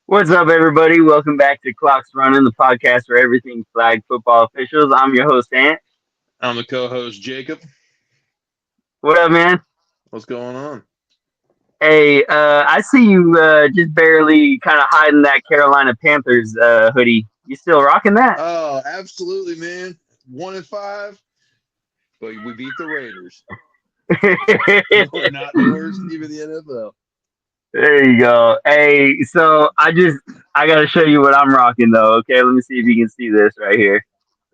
What's up, everybody? Welcome back to Clocks Running, the podcast for everything flag football officials. I'm your host, Ant. I'm the co-host Jacob. What up, man? What's going on? Hey, I see you just barely kind of hiding that Carolina Panthers hoodie. You still rocking that? Oh, absolutely, man. 1-5, but we beat the Raiders. We're not the worst team in the NFL. There you go. Hey, so I got to show you what I'm rocking, though. Okay, let me see if you can see this right here.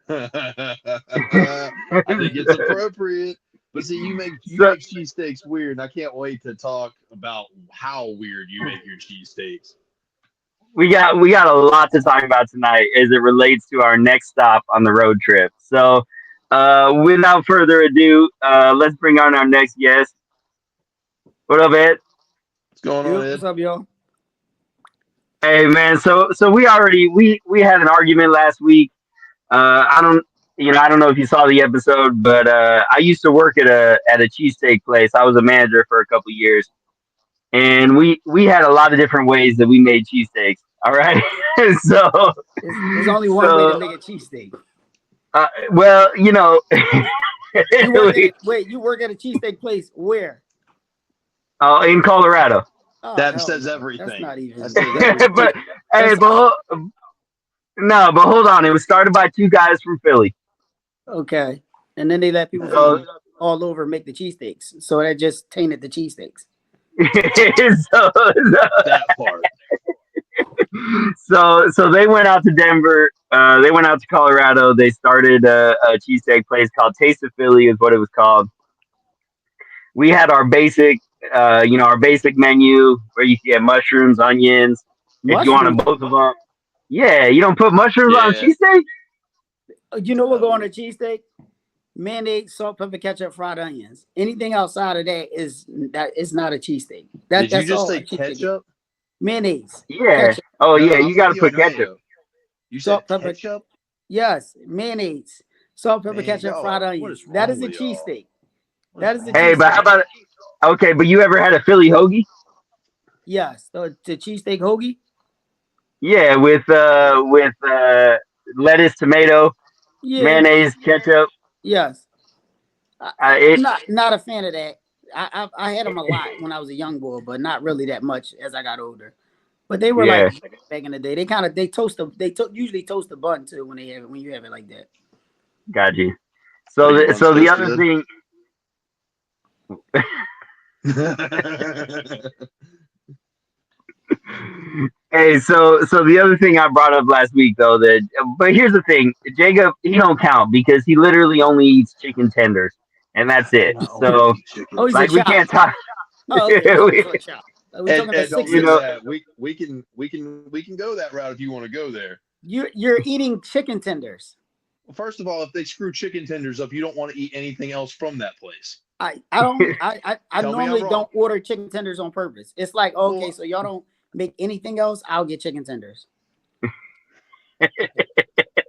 I think it's appropriate. But see, you So make cheesesteaks weird, and I can't wait to talk about how weird you make your cheesesteaks. we got a lot to talk about tonight as it relates to our next stop on the road trip. So, without further ado, let's bring on our next guest. What up, Ed? What's going on, Yo, Ed? what's up, y'all? Hey, man. So we had an argument last week. I don't know if you saw the episode, but I used to work at a cheesesteak place. I was a manager for a couple years, and we had a lot of different ways that we made cheesesteaks. All right, so There's only one way to so make a cheesesteak. well, You work at a cheesesteak place where? in Colorado. Oh, That hell says no. everything. That's not even. That says everything. But hey, That's no, but hold on. It was started by two guys from Philly. okay. And then they let people So, from all over make the cheesesteaks. So that just tainted the cheesesteaks. so, That part. so they went out to Denver. They went out to Colorado. They started a cheesesteak place called Taste of Philly, is what it was called. We had our basic menu where you can get mushrooms, onions. If you wanted Mushrooms. both of them, yeah, you don't put mushrooms on a Yeah. cheesesteak. You know what go on a cheesesteak? Mayonnaise, salt, pepper, ketchup, fried onions. Anything outside of that is not a cheesesteak. Did you That's just all a say cheesesteak is. ketchup? Mayonnaise, Yeah. ketchup, Oh No, yeah, I'm you got to with you put on that, ketchup. though. You said salt, pepper. ketchup? Yes, mayonnaise, salt, pepper, Man, ketchup, fried y'all, what onions. is That wrong is a with y'all? cheesesteak. What That is is a wrong with Hey, but how cheesesteak. y'all? about okay? But you ever had a Philly hoagie? Yes, the cheesesteak hoagie. Yeah, with lettuce, tomato, Yeah, mayonnaise, ketchup. yes. It I'm not a fan of that. I had them a lot when I was a young boy, but not really that much as I got older. But they were yeah, like back in the day. They toast the usually toast the bun too when they have it when you have it like that. got you. Are your buns So the other toasted? thing, hey, so the other thing I brought up last week though but here's the thing, Jacob, he don't count because he literally only eats chicken tenders, and that's I it. do not only So eat chicken. Oh, he's a like we chop. can't talk, Oh, okay. He's we, also a chop. Are we And talking the don't you say know, sixes? that. We can go that route if you want to go there. You're eating chicken tenders. Well, first of all, if they screw chicken tenders up, you don't want to eat anything else from that place. I don't I Tell me I'm normally wrong. don't order chicken tenders on purpose. It's like okay, Well, so y'all don't make anything else. I'll get chicken tenders. I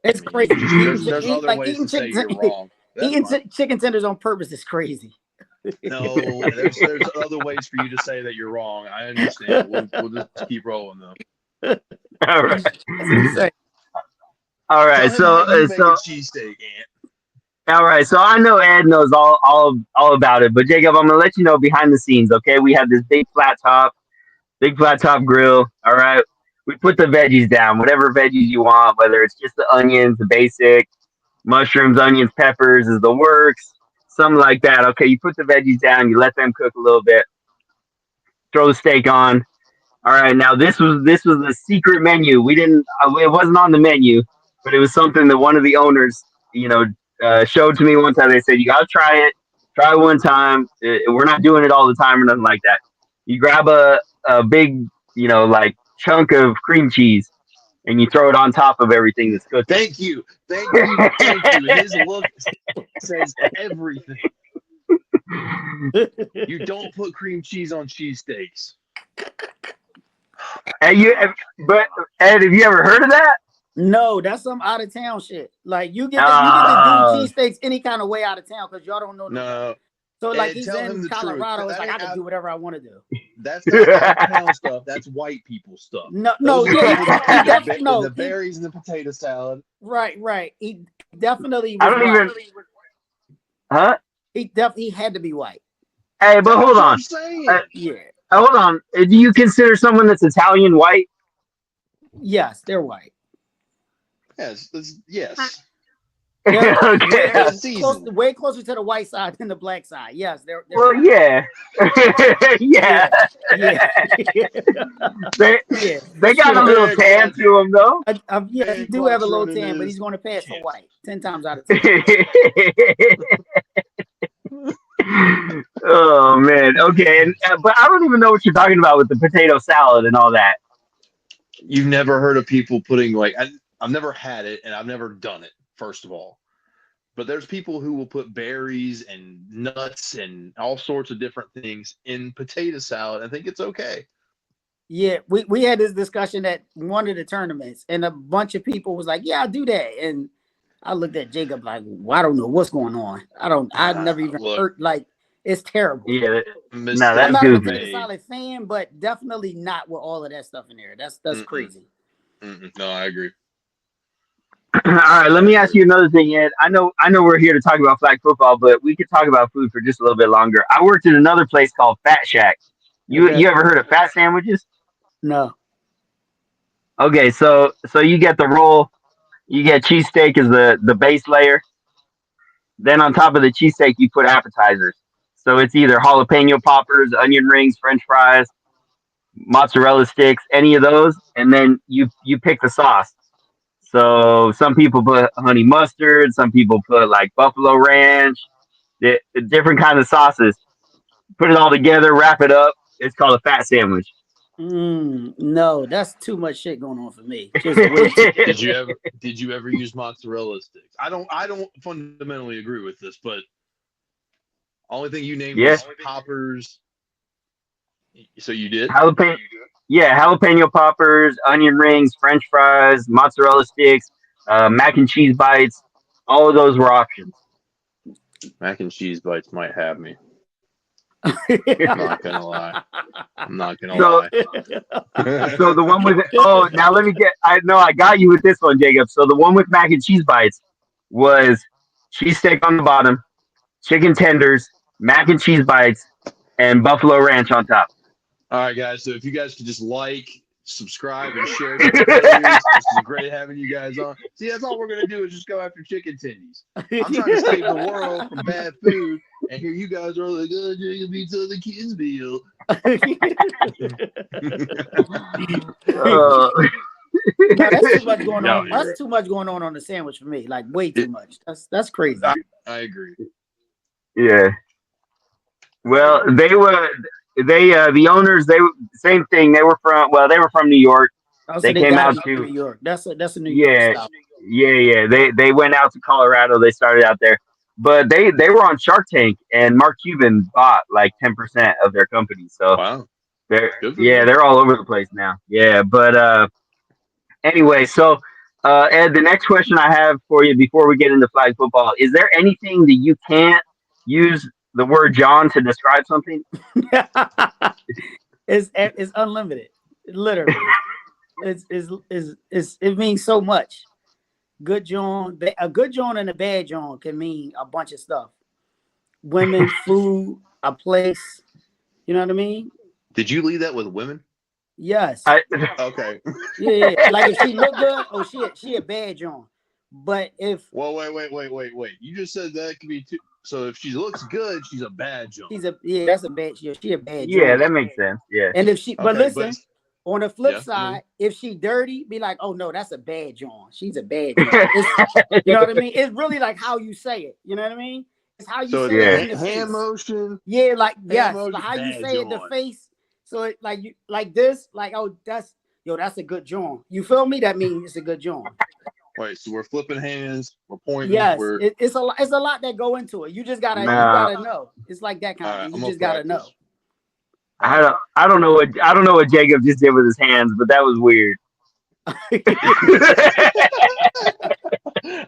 It's mean, you crazy. can just there's other ways Eating to say chicken you're wrong. That's fine. chicken tenders on purpose is crazy. No, there's other ways for you to say that you're wrong. I understand. We'll just keep rolling though. all right, That's insane. all right. Tell him how you make a cheesesteak, Ant. All right, so I know Ed knows all about it, but Jacob, I'm gonna let you know behind the scenes. Okay, we have this big flat top grill. All right, we put the veggies down, whatever veggies you want, whether it's just the onions, the basic mushrooms, onions, peppers is the works, something like that. Okay, you put the veggies down, you let them cook a little bit, throw the steak on. All right, now this was the secret menu. We didn't, it wasn't on the menu, but it was something that one of the owners, you know, showed to me one time. They said you gotta try it one time. We're not doing it all the time or nothing like that. You grab a big, like chunk of cream cheese, and you throw it on top of everything that's cooking. Thank you. Thank you. Thank you. His look says everything. You don't put cream cheese on cheesesteaks. And but Ed, have you ever heard of that? No, that's some out of town shit. Like you get to do Uh, cheesesteaks any kind of way out of town because y'all don't know no better. No. So like Ed, he's tell him in the truth. Colorado, it's That like I ain't can out, do whatever I want to do. That's not uptown stuff. That's white people stuff. No, Those are yeah, people that put the no, berries in the potato salad. right. He definitely I was don't white. even. Huh? He had to be white. Hey, but That's hold what on. I'm saying. Yeah. Hold on. Do you consider someone that's Italian white? Yes, they're white. Yes. They're Okay. way closer to the white side than the black side. Yes, they're Well, white. yeah. Yeah. Yeah. They Yeah, for they got a sure. little tan to them though. Yeah, he do have a little tan, but he's going to pass for white 10 times out of 10. Oh man. Okay. But I don't even know what you're talking about with the potato salad and all that. You've never heard of people putting like I've never had it and I've never done it. First of all, but there's people who will put berries and nuts and all sorts of different things in potato salad and think it's okay. Yeah, we had this discussion at one of the tournaments, and a bunch of people was like, "Yeah, I'll do that." And I looked at Jacob like, well, "I don't know what's going on. I've never even heard. Like, it's terrible." Yeah. No, I'm that's not a goofy. potato salad fan, but definitely not with all of that stuff in there. That's crazy. No, I agree. All right, let me ask you another thing, Ed. I know we're here to talk about flag football, but we could talk about food for just a little bit longer. I worked in another place called Fat Shack. You ever heard of fat sandwiches? No. Okay, so you get the roll, you get cheesesteak as the base layer. Then on top of the cheesesteak, you put appetizers. So it's either jalapeno poppers, onion rings, French fries, mozzarella sticks, any of those, and then you pick the sauce. So some people put honey mustard, some people put like buffalo ranch, the different kinds of sauces. Put it all together, wrap it up. It's called a fat sandwich. No, that's too much shit going on for me. Just way too. Did you ever use mozzarella sticks? I don't fundamentally agree with this, but only thing you named was poppers. So you did? Jalapeno poppers, onion rings, French fries, mozzarella sticks, mac and cheese bites. All of those were options. Mac and cheese bites might have me. I'm not gonna lie. So the one with now let me get. I got you with this one, Jacob. So the one with mac and cheese bites was cheesesteak on the bottom, chicken tenders, mac and cheese bites, and buffalo ranch on top. All right, guys. So if you guys could just subscribe, and share to the page. This is great having you guys on. See, that's all we're gonna do is just go after chicken tendies. I'm trying to save the world from bad food, and here you guys are like, "Oh, Jacob eats on the kids' meal." No, that's too much going on. That's too much going on the sandwich for me. Like way too much. That's crazy. I agree. Yeah. Well, the owners, same thing. They were from New York. They came out to New York. That's a New York style. Yeah. They went out to Colorado. They started out there, but they were on Shark Tank, and Mark Cuban bought like 10% of their company. So wow, they're all over the place now. Yeah, but anyway, so Ed, the next question I have for you before we get into flag football, is there anything that you can't use the word jawn to describe something? It's unlimited. Literally. It means so much. Good jawn, a good jawn and a bad jawn can mean a bunch of stuff. Women, food, a place. You know what I mean? Did you leave that with women? Yes. Okay. Yeah. Like if she look good, she a bad jawn. But if wait. You just said that could be two. So if she looks good, she's a bad jawn. That's a bad. She a bad jawn. Yeah, that makes sense. Yeah. And if she, but listen, on the flip side, if she dirty, be like, oh no, that's a bad jawn. She's a bad jawn. You know what I mean? It's really like how you say it. You know what I mean? It's how you say it in the hand motion. Yeah, like yes, like how you say it in the face. So it, like you like this, like oh that's a good jawn. You feel me? That means it's a good jawn. Wait, so we're flipping hands, we're pointing. Yes, it's a lot that go into it. You just gotta know. It's like that kind of. You just gotta know. I don't know what Jacob just did with his hands, but that was weird.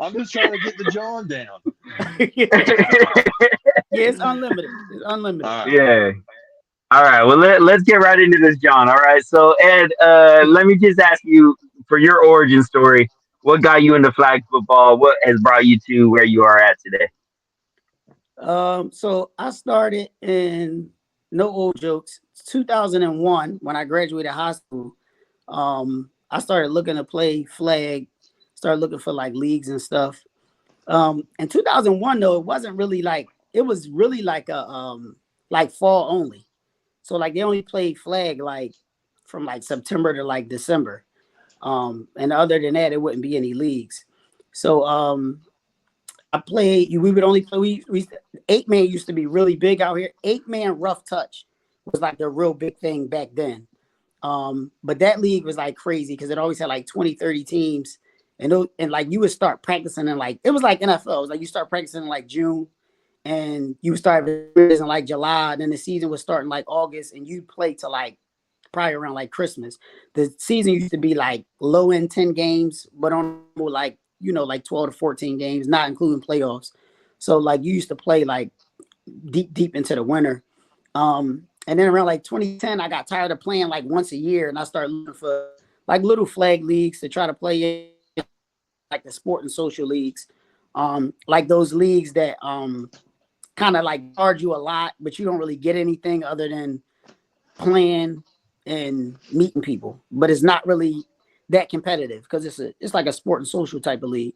I'm just trying to get the jawn down. Yeah, it's unlimited. It's unlimited. Yeah. All right. Well, let's get right into this, John. All right. So, Ed, let me just ask you for your origin story. What got you into flag football? What has brought you to where you are at today? So I started in no old jokes 2001 when I graduated high school. I started looking to play flag, started looking for like leagues and stuff. In 2001 though, it wasn't really like it was really like a like fall only. So like they only played flag like from like September to like December. And other than that, it wouldn't be any leagues. So I played. We would only play. We 8-man used to be really big out here. 8-man rough touch was like the real big thing back then. But that league was like crazy because it always had like 20, 30 teams. And like you would start practicing in like it was like NFL. It was like you start practicing in like June and you start in like July, and then the season would start in like August, and you play to like probably around like Christmas. The season used to be like low end 10 games, but on like, like 12 to 14 games, not including playoffs. So like you used to play like deep into the winter. And then around like 2010, I got tired of playing like once a year, and I started looking for like little flag leagues to try to play in, like the sport and social leagues. Like those leagues that kind of like charge you a lot, but you don't really get anything other than playing and meeting people, but it's not really that competitive because it's like a sport and social type of league.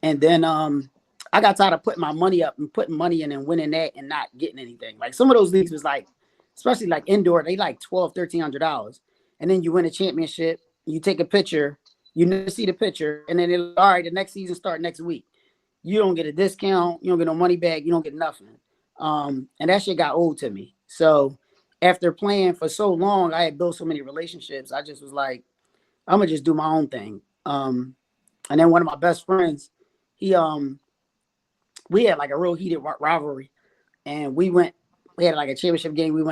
And then I got tired of putting my money up and putting money in and winning that and not getting anything. Like some of those leagues was like, especially like indoor, they like $1,200, $1,300. And then you win a championship, you take a picture, you never see the picture, and then all right, the next season start next week. You don't get a discount, you don't get no money back, you don't get nothing. And that shit got old to me. So after playing for so long, I had built so many relationships. I just was like, I'm gonna just do my own thing. And then one of my best friends, he we had like a real heated rivalry, and we had like a championship game. We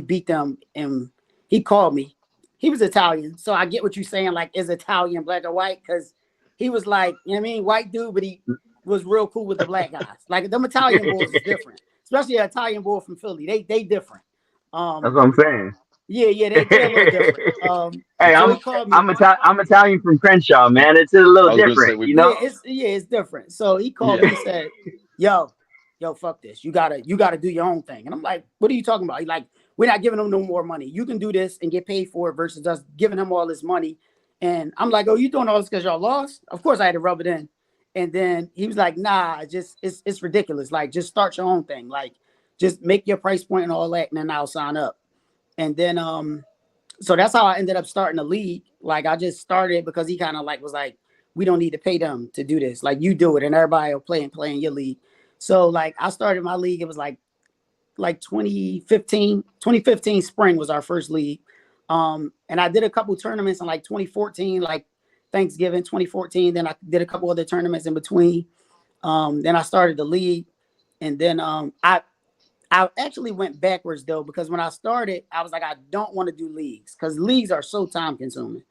beat them, and he called me. He was Italian, so I get what you're saying. Like, is Italian black or white? Because he was like, you know what I mean, white dude, but he was real cool with the black guys. Like them Italian boys is different, especially an Italian boy from Philly. They different. That's Um, what I'm saying. yeah, they're a little different. Hey, So he called me. I'm Italian from Crenshaw, man. It's a I little was going to say different, we. you know. It's different. So he called me. Yeah. He said, "Yo, fuck this. You gotta do your own thing." And I'm like, "What are you talking about?" He's like, "We're not giving them no more money. You can do this and get paid for it versus us giving them all this money." And I'm like, "Oh, you doing all this because y'all lost?" Of course, I had to rub it in. And then he was like, "Nah, it's ridiculous. Like, just start your own thing. Like, just make your price point and all that, and then I'll sign up." And then so that's how I ended up starting the league. Like I just started because he kind of like was like, we don't need to pay them to do this. Like you do it and everybody will play in your league. So like I started my league. It was like 2015 spring was our first league. And I did a couple tournaments in like 2014, like Thanksgiving 2014. Then I did a couple other tournaments in between. Then I started the league. And then I actually went backwards though, because when I started, I was like, I don't want to do leagues because leagues are so time consuming.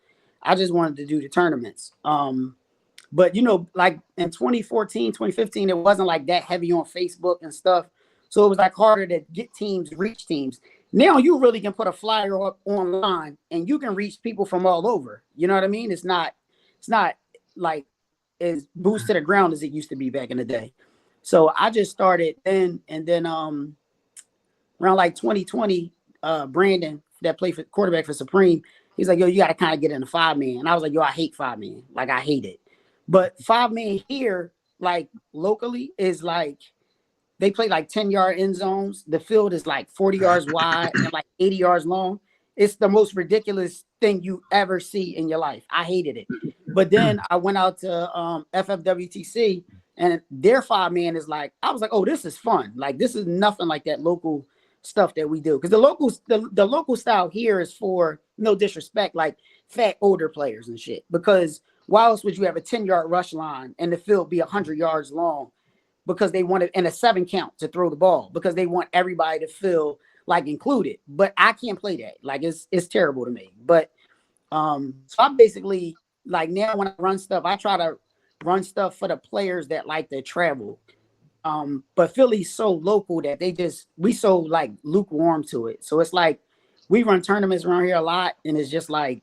I just wanted to do the tournaments. But like in 2014, 2015, it wasn't like that heavy on Facebook and stuff. So it was like harder to get teams, reach teams. Now you really can put a flyer up online and you can reach people from all over. You know what I mean? It's not like as boost to the ground as it used to be back in the day. So I just started then, and then around like 2020, Brandon, that played for quarterback for Supreme, he's like, yo, you got to kind of get in the 5-man. And I was like, yo, I hate 5-man. Like, I hate it. But 5-man here, like locally, is like they play like 10-yard end zones. The field is like 40 yards wide and like 80 yards long. It's the most ridiculous thing you ever see in your life. I hated it. But then I went out to FFWTC, and their 5-man is like, I was like, oh, this is fun. Like, this is nothing like that local stuff that we do. Because the local style here is for, no disrespect, like fat older players and shit. Because why else would you have a 10-yard rush line and the field be 100 yards long? Because they wanted and a 7 count to throw the ball because they want everybody to feel like included. But I can't play that. Like it's terrible to me. But so I basically like now when I run stuff, I try to run stuff for the players that like to travel. But Philly's so local that we so like lukewarm to it. So it's like we run tournaments around here a lot, and it's just like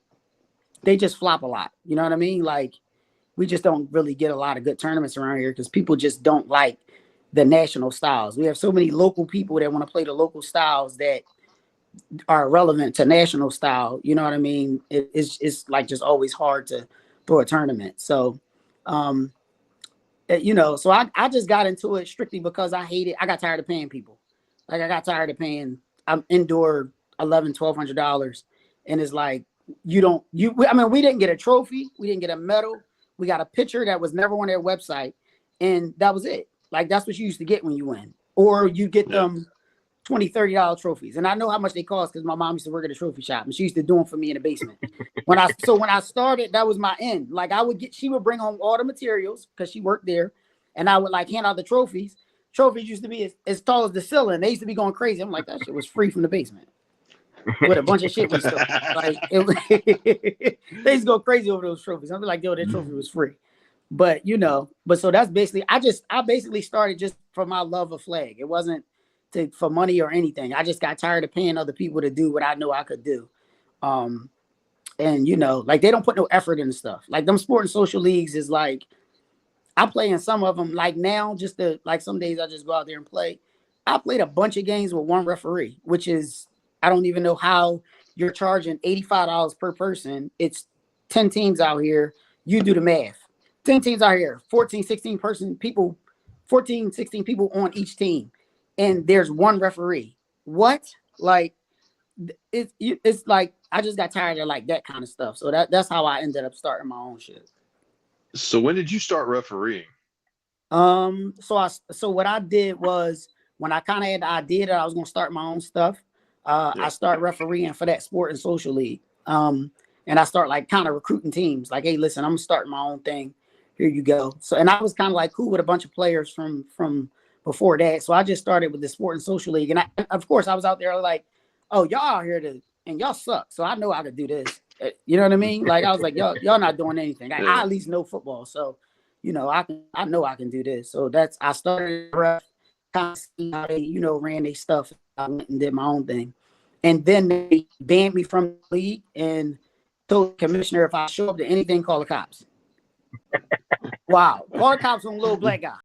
they just flop a lot. You know what I mean? Like we just don't really get a lot of good tournaments around here because people just don't like the national styles. We have so many local people that want to play the local styles that are relevant to national style. You know what I mean? It's like just always hard to throw a tournament. So so I just got into it strictly because I got tired of paying people. Like I got tired of paying indoor $1,100-$1,200, and it's like we didn't get a trophy, we didn't get a medal, we got a picture that was never on their website, and that was it. Like that's what you used to get when you win, or you get them $20-$30 trophies. And I know how much they cost because my mom used to work at a trophy shop and she used to do them for me in the basement. When I started, that was my end. Like she would bring home all the materials because she worked there, and I would like hand out the trophies. Trophies used to be as tall as the ceiling. They used to be going crazy. I'm like, that shit was free from the basement with a bunch of shit we stole. Like they used to go crazy over those trophies. I'd be like, yo, that trophy was free. But so that's basically I basically started just for my love of flag. It wasn't for money or anything. I just got tired of paying other people to do what I know I could do. And like they don't put no effort into stuff. Like them sport and social leagues is like I play in some of them. Like now, just like some days I just go out there and play. I played a bunch of games with one referee, which is I don't even know how you're charging $85 per person. It's 10 teams out here. You do the math. 10 teams out here, 14, 16 people on each team. And there's one referee. What? Like it's like I just got tired of like that kind of stuff. So that's how I ended up starting my own shit. So when did you start refereeing? So what I did was when I kind of had the idea that I was gonna start my own stuff, I started refereeing for that sport and social league. And I start like kind of recruiting teams. Like, hey, listen, I'm starting my own thing. Here you go. So and I was kind of like cool with a bunch of players from before that. So I just started with the sport and social league. And of course I was out there like, oh, y'all out here and y'all suck. So I know I could do this. You know what I mean? Like I was like, y'all not doing anything. I at least know football. So, I know I can do this. So I started ref, kind of see how they, ran their stuff. I went and did my own thing. And then they banned me from the league and told the commissioner if I show up to anything, call the cops. Wow. Call the cops on a little black guy.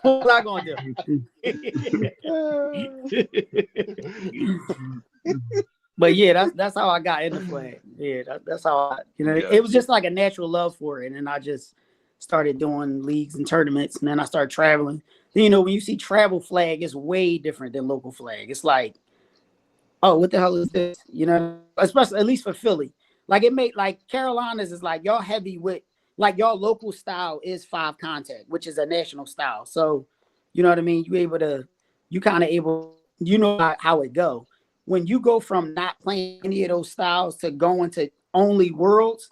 What am I gonna do? But yeah, that's how I got into flag. Yeah, that's how it was just like a natural love for it, and I just started doing leagues and tournaments, and then I started traveling. Then, when you see travel flag, it's way different than local flag. It's like, oh, what the hell is this? Especially at least for Philly, like it made like Carolinas is like y'all heavy with. Like your local style is 5 contact, which is a national style. So, you know what I mean? You kind of able, how it go. When you go from not playing any of those styles to going to only worlds,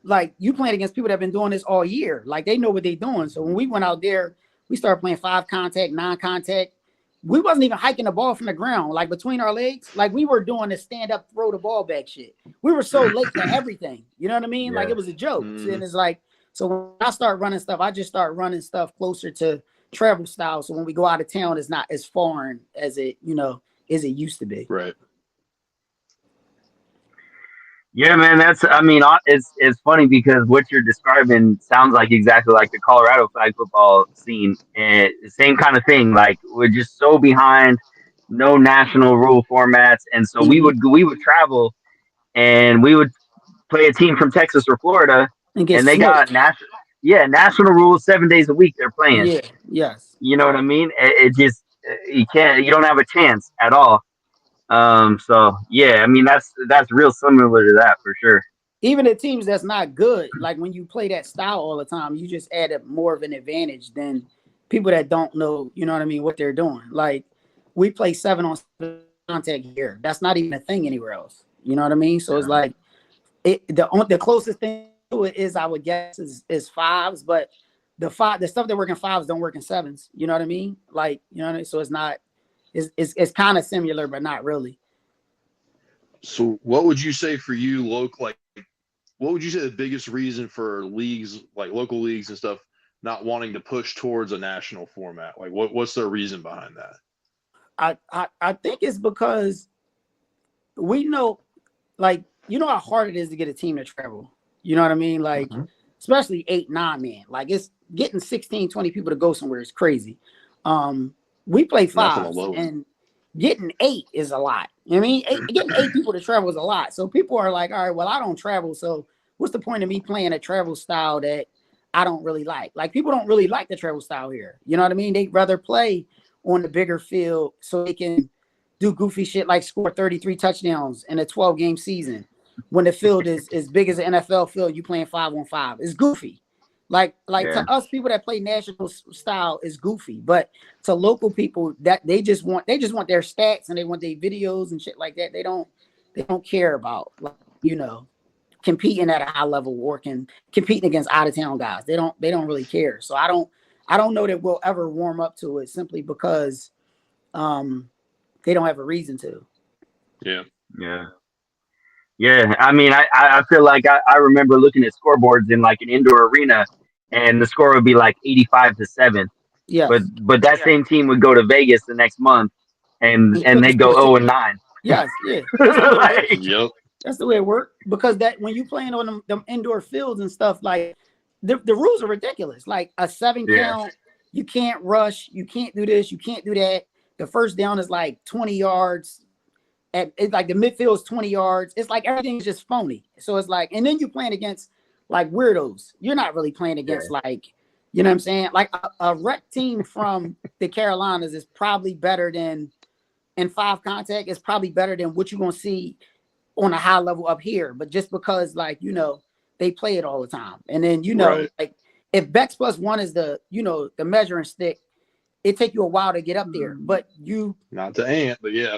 like you playing against people that have been doing this all year. Like they know what they're doing. So when we went out there, we started playing 5 contact, 9 contact. We wasn't even hiking the ball from the ground, like between our legs. Like we were doing the stand up, throw the ball back shit. We were so late to everything. You know what I mean? Yeah. Like it was a joke. Mm-hmm. And it's like, so when I start running stuff, I just start running stuff closer to travel style. So when we go out of town, it's not as foreign as it, as it used to be. Right. Yeah, man, it's funny because what you're describing sounds like exactly like the Colorado flag football scene, and the same kind of thing. Like we're just so behind, no national rule formats, and so we would travel, and we would play a team from Texas or Florida, and they got national rules 7 days a week. They're playing. Yeah, yes. You know what I mean? It just you don't have a chance at all. So yeah, that's real similar to that for sure. Even the teams that's not good, like when you play that style all the time, you just add more of an advantage than people that don't know, what they're doing. Like we play 7-on-7 contact here. That's not even a thing anywhere else. You know what I mean? So it's like the closest thing to it is, I would guess, is 5s, but the stuff that work in 5s don't work in 7s. You know what I mean? Like, so it's not. It's kind of similar, but not really. So what would you say for you, Loke, like what would you say the biggest reason for leagues, like local leagues and stuff, not wanting to push towards a national format? Like, what's their reason behind that? I think it's because we know, like, you know how hard it is to get a team to travel. You know what I mean? Like, especially 8, 9 man. Like, it's getting 16, 20 people to go somewhere is crazy. We play fives, and getting 8 is a lot. You know what I mean? Getting 8 people to travel is a lot. So people are like, all right, well, I don't travel. So what's the point of me playing a travel style that I don't really like? Like, people don't really like the travel style here. You know what I mean? They'd rather play on the bigger field so they can do goofy shit like score 33 touchdowns in a 12-game season when the field is as big as an NFL field. You playing 5-on-5. It's goofy. Like to us people that play national style is goofy, but to local people that they just want their stats and they want their videos and shit like that. They don't care about, like, competing at a high level or competing against out of town guys. They don't really care. So I don't know that we'll ever warm up to it simply because they don't have a reason to. Yeah. I mean, I feel like I remember looking at scoreboards in like an indoor arena, and the score would be like 85-7. Yes. But that same team would go to Vegas the next month, and they'd go 0-9. Yes, yeah. That's the way it works. Yep. That's the way it works. Because that when you playing on them indoor fields and stuff, like the rules are ridiculous. Like a 7 count, you can't rush, you can't do this, you can't do that. The first down is like 20 yards. It's like the midfield is 20 yards. It's like everything's just phony. So it's like, and then you're playing against like weirdos. You're not really playing against like, you know what I'm saying? Like a rec team from the Carolinas is probably better than in 5 contact. It's probably better than what you're gonna see on a high level up here. But just because, like, they play it all the time, and then like if Bex +1 is the the measuring stick, it take you a while to get up there. But you not to Ant, but yeah.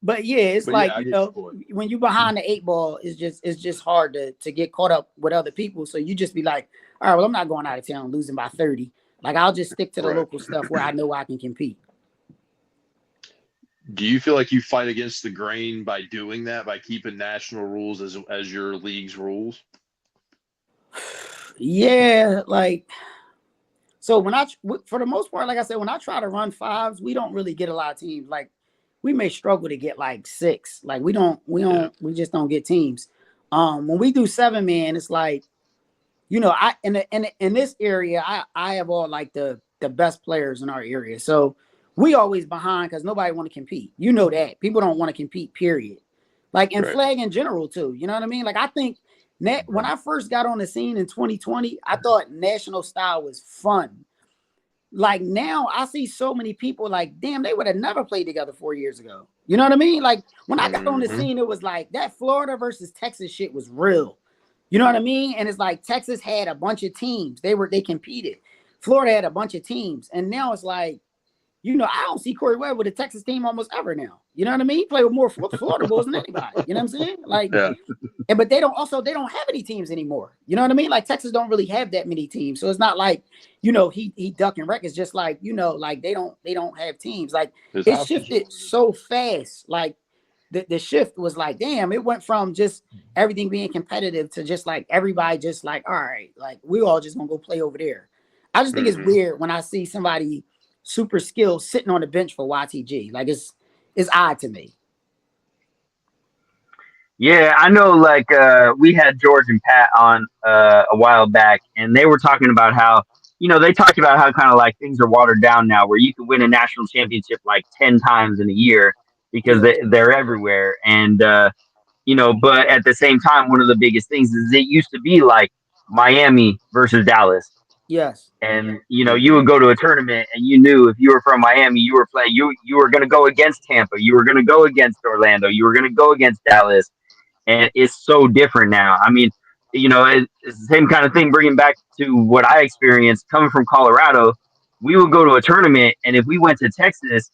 But yeah, it's like when you behind the 8 ball, it's just hard to get caught up with other people. So you just be like, all right, well, I'm not going out of town losing by 30. Like, I'll just stick to the local stuff where I know I can compete. Do you feel like you fight against the grain by doing that, by keeping national rules as your league's rules? Yeah, like. So for the most part, like I said, when I try to run 5s, we don't really get a lot of teams. Like, we may struggle to get like 6. Like, we just don't get teams. When we do 7 man, it's like, in this area, I have all like the best players in our area. So we always behind because nobody want to compete. You know that people don't want to compete. Period. Like, and flag in general too. You know what I mean? Like, I think. When I first got on the scene in 2020, I thought national style was fun. Like, now I see so many people like, damn, they would have never played together 4 years ago. You know what I mean? Like, when I got on the scene, it was like that Florida versus Texas shit was real. You know what I mean? And it's like Texas had a bunch of teams. They competed. Florida had a bunch of teams. And now it's like, I don't see Corey Webb with a Texas team almost ever now. You know what I mean? He played with more Florida Bulls than anybody. You know what I'm saying? Like, but they don't have any teams anymore. You know what I mean? Like, Texas don't really have that many teams. So it's not like, he ducking wreck. It's just like, like they don't have teams. Like, it shifted so fast. Like, the shift was like, damn, it went from just everything being competitive to just like everybody just like, all right, like, we all just gonna go play over there. I just think it's weird when I see somebody super skilled sitting on the bench for YTG. Like, it's odd to me. Yeah, I know. Like, we had George and Pat on a while back, and they were talking about how they talked about how kind of like things are watered down now, where you can win a national championship like 10 times in a year because they're everywhere, and But at the same time, one of the biggest things is it used to be like Miami versus Dallas. Yes. And you would go to a tournament and you knew if you were from Miami, you were going to go against Tampa, you were going to go against Orlando, you were going to go against Dallas, and it's so different now. I mean, it's the same kind of thing. Bringing back to what I experienced coming from Colorado, we would go to a tournament, and if we went to Texas,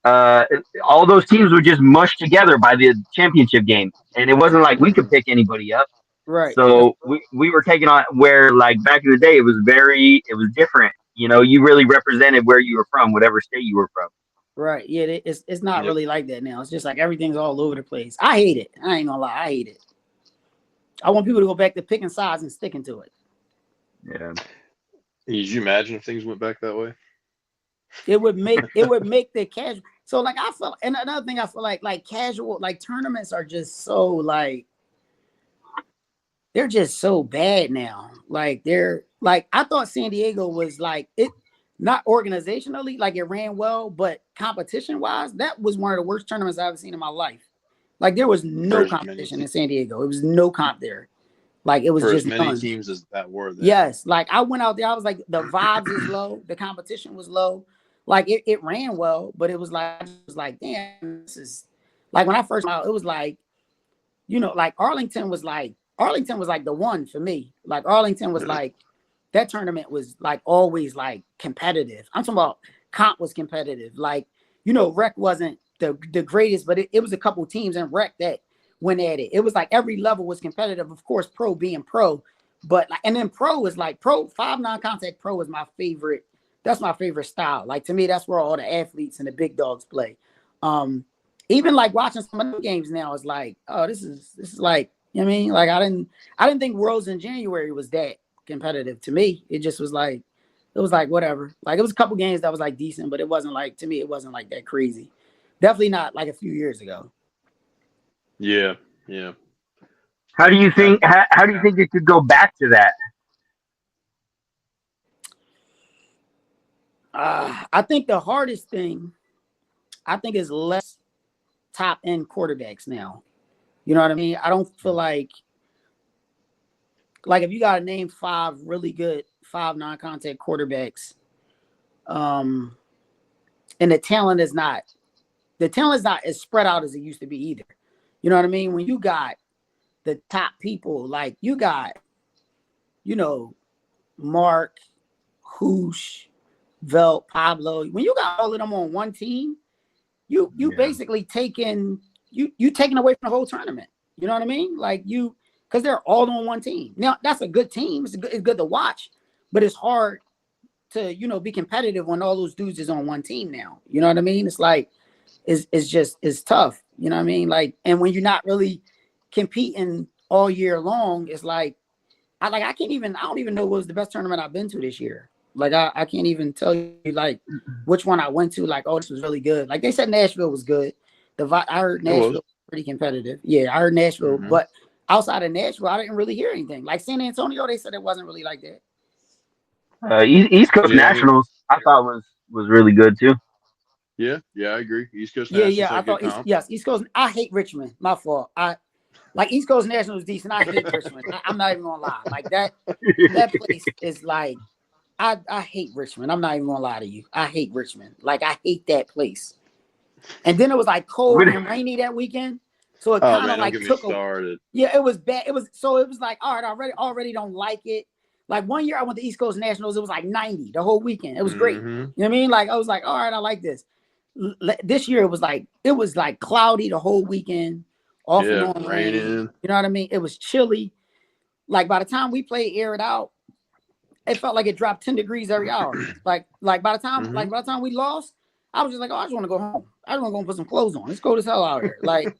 all those teams would just mush together by the championship game, and it wasn't like we could pick anybody up. Right. So we were taking on where, like, back in the day, it was different. You really represented where you were from, whatever state you were from. Right. Yeah, it's not Yep. really like that now. It's just like everything's all over the place. I hate it. I ain't gonna lie. I hate it. I want people to go back to picking sides and sticking to it. Yeah. Could you imagine if things went back that way? It would make the casual. So like I feel, and another thing I feel like casual, like tournaments are just so like they're just so bad now. Like they're like I thought San Diego was like it not organizationally, like it ran well, but competition wise, that was one of the worst tournaments I've ever seen in my life. Like there was no For as many competition in San Diego. It was no comp there. Like it was for as just many none. teams as that were there. Yes, like I went out there, I was like, the vibes is low, the competition was low. Like it ran well, but it was like, damn, this is like when I first went out, it was like, like Arlington was like the one for me. Like Arlington was like that tournament was like always like competitive. I'm talking about comp was competitive. Like, rec wasn't the greatest, but it was a couple teams in rec that went at it. It was like every level was competitive. Of course, pro being pro, but like, and then pro is like pro 5 non-contact pro is my favorite. That's my favorite style. Like to me, that's where all the athletes and the big dogs play. Even like watching some of the games now is like, oh, this is like, you know what I mean? Like I didn't think Worlds in January was that competitive to me. It just was like, it was like whatever. Like it was a couple games that was like decent, but it wasn't like, to me, it wasn't like that crazy. Definitely not like a few years ago. Yeah, yeah. How do you think? How do you think it could go back to that? I think the hardest thing, I think, is less top end quarterbacks now. You know what I mean? I don't feel like if you got to name 5 really good 5 non-contact quarterbacks, and the talent is not as spread out as it used to be either. You know what I mean? When you got the top people, like you got, Mark, Hoosh, Velt, Pablo. When you got all of them on one team, you basically taking away from the whole tournament. You know what I mean? Like because they're all on one team. Now that's a good team. It's good to watch, but it's hard to be competitive when all those dudes is on one team now. You know what I mean? It's like it's tough. You know what I mean? Like, and when you're not really competing all year long, it's like I don't even know what was the best tournament I've been to this year. Like I can't even tell you like which one I went to. Like, oh, this was really good. Like they said Nashville was good. I heard It Nashville was. was pretty competitive. Yeah, I heard Nashville, Mm-hmm. but outside of Nashville, I didn't really hear anything. Like San Antonio, they said it wasn't really like that. East Coast Yeah, I mean, Nationals, I thought was really good too. yeah, I agree. East Coast Yeah. Nationals I had good thought comp. East Coast. I hate Richmond. My fault. I like East Coast National is decent. I hate Richmond. I'm not even gonna lie. Like that place is like I hate Richmond. I'm not even gonna lie to you. I hate Richmond. Like I hate that place. And then it was like cold and rainy that weekend, so it Oh kind of man, don't like get me took a. started. Yeah, it was bad. It was like all right. I already don't like it. Like one year I went to East Coast Nationals, it was like 90 the whole weekend. It was great. Mm-hmm. You know what I mean? Like I was like, all right, I like this. This year it was like cloudy the whole weekend, off and Yeah, on rain. raining. You know what I mean? It was chilly. Like by the time we played Air It Out, it felt like it dropped 10 degrees every hour. Like by the time Mm-hmm. we lost, I was just like, oh, I just want to go home. I just want to go and put some clothes on. It's cold as hell out here. Like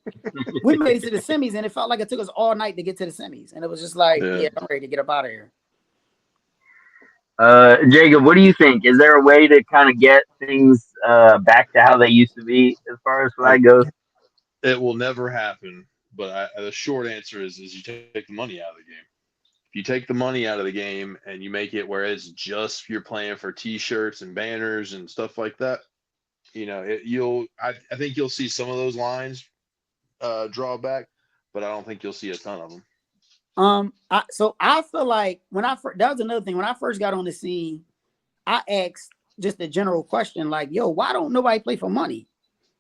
we made it to the semis, and it felt like it took us all night to get to the semis, and it was just like, yeah, I'm ready to get up out of here. Jacob, what do you think? Is there a way to kind of get things back to how they used to be as far as flag goes? It will never happen. But the short answer is you take the money out of the game. If you take the money out of the game and you make it where it's just you're playing for T-shirts and banners and stuff like that, I think you'll see some of those lines draw back, but I don't think you'll see a ton of them. So I feel like that was another thing. When I first got on the scene, I asked just a general question like, yo, why don't nobody play for money?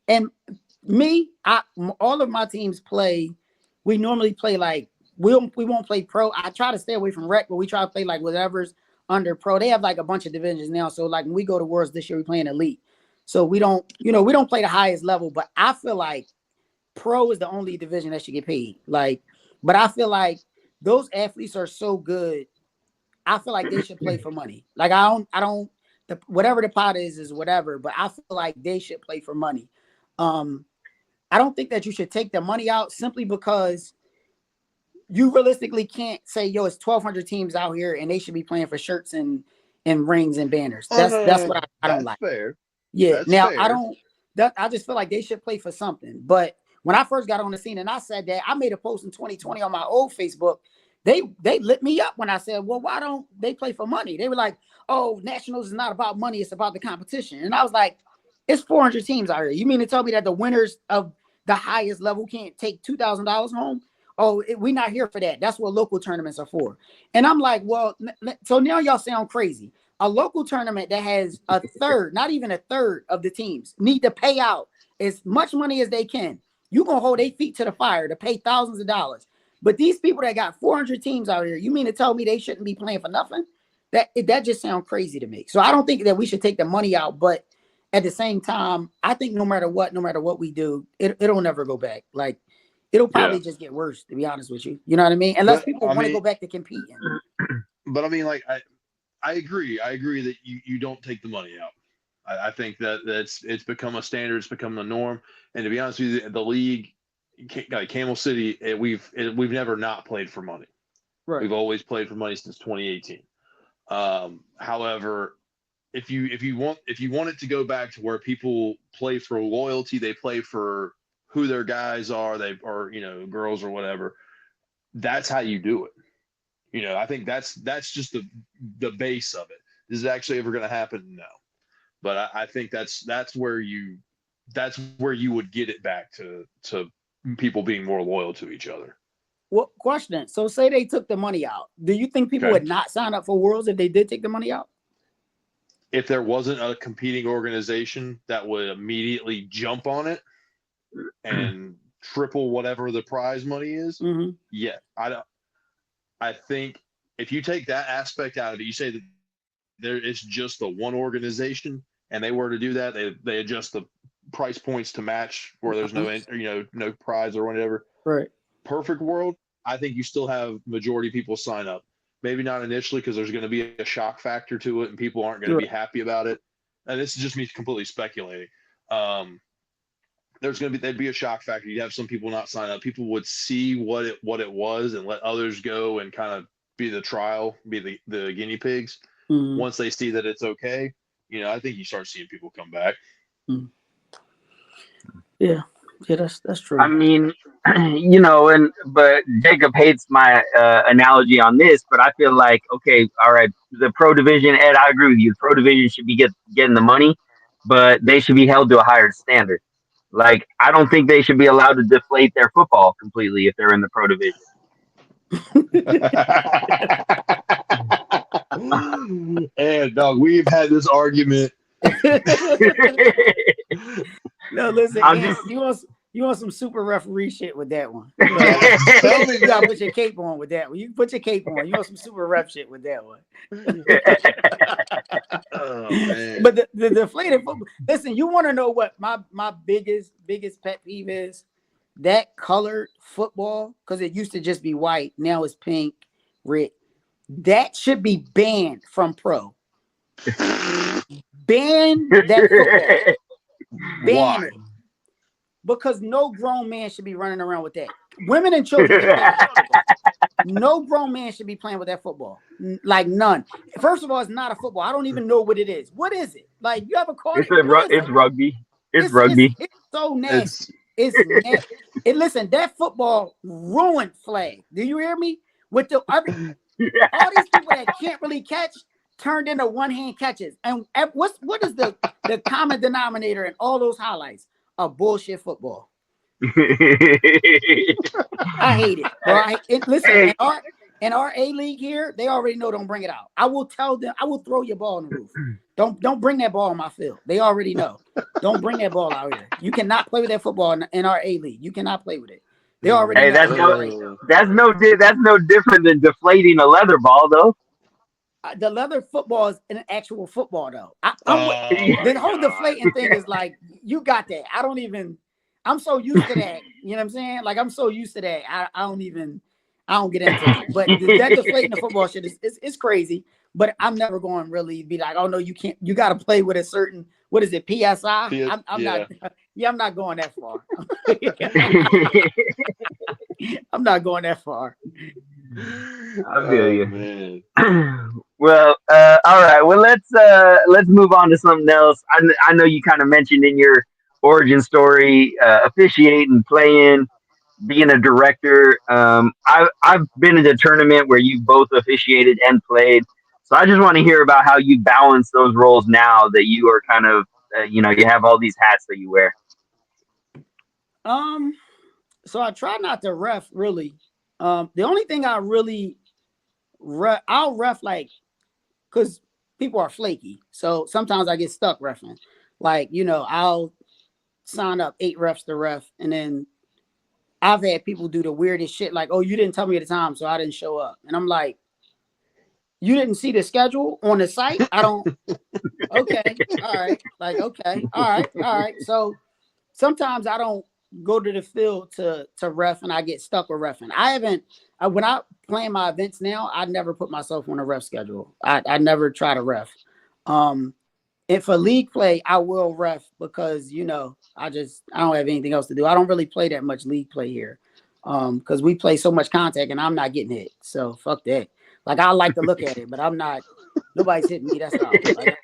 And all of my teams we normally play like, we won't play pro. I try to stay away from rec, but we try to play like whatever's under pro. They have like a bunch of divisions now. So like when we go to Worlds this year, we playing elite. So we don't play the highest level, but I feel like pro is the only division that should get paid. Like, but I feel like those athletes are so good. I feel like they should play for money. Like the whatever the pot is whatever. But I feel like they should play for money. I don't think that you should take the money out simply because you realistically can't say, yo, it's 1,200 teams out here and they should be playing for shirts and rings and banners. That's what I don't like. Fair. Yeah. That's now fair. I just feel like they should play for something. But when I first got on the scene and I said that, I made a post in 2020 on my old Facebook. They lit me up when I said, well, why don't they play for money? They were like, oh, Nationals is not about money, it's about the competition. And I was like, it's 400 teams out here. You mean to tell me that the winners of the highest level can't take $2,000 home? Oh, we're not here for that. That's what local tournaments are for. And I'm like, well, so now y'all sound crazy. A local tournament that has a third, not even a third of the teams need to pay out as much money as they can. You're going to hold their feet to the fire to pay thousands of dollars. But these people that got 400 teams out here, you mean to tell me they shouldn't be playing for nothing? That just sounds crazy to me. So I don't think that we should take the money out, but at the same time, I think no matter what we do, it'll never go back. Like, it'll probably just get worse, to be honest with you. You know what I mean? Unless people want to go back to competing. But I mean, like, I agree. I agree that you don't take the money out. I think it's become a standard. It's become the norm. And to be honest with you, the league, like Camel City, we've never not played for money. Right. We've always played for money since 2018. However, if you want it to go back to where people play for loyalty, they play for who their guys are, or girls or whatever. That's how you do it. I think that's just the base of it. Is it actually ever going to happen? No, but I think that's where you would get it back to people being more loyal to each other. Well, question. So say they took the money out. Do you think people would not sign up for Worlds if they did take the money out? If there wasn't a competing organization that would immediately jump on it and triple whatever the prize money is, yeah. I think if you take that aspect out of it, you say that it's just the one organization, and they were to do that, they adjust the price points to match where there's no prize or whatever. Right. Perfect world, I think you still have majority people sign up. Maybe not initially because there's going to be a shock factor to it and people aren't going to be happy about it. And this is just me completely speculating. There'd be a shock factor. You'd have some people not sign up. People would see what it was and let others go and kind of be the trial, be the guinea pigs. Once they see that it's okay, I think you start seeing people come back. Yeah, that's true. I mean, but Jacob hates my analogy on this, but I feel like, okay, all right, the pro division, Ed, I agree with you. The pro division should be getting the money, but they should be held to a higher standard. Like, I don't think they should be allowed to deflate their football completely if they're in the pro division. And dog, we've had this argument. No, listen, you want some super referee shit with that one. Tell me, you gotta put your cape on with that one. You put your cape on. You want some super ref shit with that one. Oh, man. But the deflated football. Listen, you want to know what my biggest pet peeve is? That colored football, because it used to just be white. Now it's pink, red. That should be banned from pro. Ban that football. Ban it. Because no grown man should be running around with that. Women and children can play with that football. No grown man should be playing with that football. Like, none. First of all, it's not a football. I don't even know what it is. What is it? Like, you ever caught it? It's rugby. It's rugby. It's so nasty. It's nasty. And listen, that football ruined flag. Do you hear me? With all these people that can't really catch turned into one-hand catches. And what is the common denominator in all those highlights? A bullshit football. I hate it. Bro. Listen, in our A League here, they already know don't bring it out. I will tell them, I will throw your ball on the roof. Don't bring that ball on my field. They already know. Don't bring that ball out here. You cannot play with that football in our A League. You cannot play with it. They already know. That's no different than deflating a leather ball, though. The leather football is an actual football, though. The whole deflating thing is like, you got that. I'm so used to that. You know what I'm saying? Like, I'm so used to that. I don't get into that. But that deflating the football shit is crazy. But I'm never going to really be like, oh no, you can't. You got to play with a certain, what is it, PSI? I'm not. Yeah, I'm not going that far. I'm not going that far. I feel you. Man. Well, all right. Well, let's move on to something else. I know you kind of mentioned in your origin story, officiating, playing, being a director. I've been in a tournament where you both officiated and played. So I just want to hear about how you balance those roles now that you are kind of, you have all these hats that you wear. So I try not to ref really. The only thing I really I'll ref like, because people are flaky. So sometimes I get stuck refing. Like, I'll sign up 8 refs to ref, and then I've had people do the weirdest shit, like, oh, you didn't tell me at the time, so I didn't show up. And I'm like, you didn't see the schedule on the site? I don't. Okay. All right. Like, okay. All right. So sometimes I don't go to the field to ref, and I get stuck with refing. When I plan my events now, I never put myself on a ref schedule. I never try to ref. If a league play, I will ref because, I don't have anything else to do. I don't really play that much league play here. Because we play so much contact and I'm not getting hit. So fuck that. Like, I like to look at it, but nobody's hitting me. That's all. Like,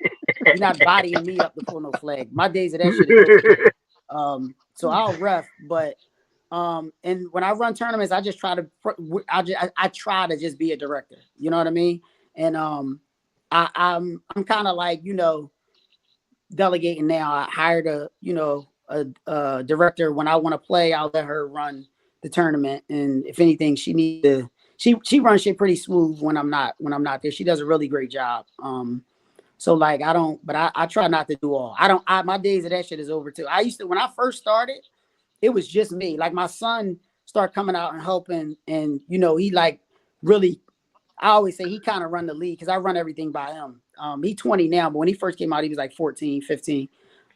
you're not bodying me up to pull no flag. My days of that shit is over. So I'll ref, but and when I run tournaments, I just try to I try to just be a director. You know what I mean? And I'm kind of like, delegating now. I hired a director. When I want to play, I'll let her run the tournament. And if anything, she needs to. She runs shit pretty smooth when I'm not there. She does a really great job. So like I try not to do all. My days of that shit is over too. I used to, when I first started, it was just me. Like, my son started coming out and helping, and he like really, I always say he kind of run the league because I run everything by him. He's 20 now, but when he first came out, he was like 14, 15.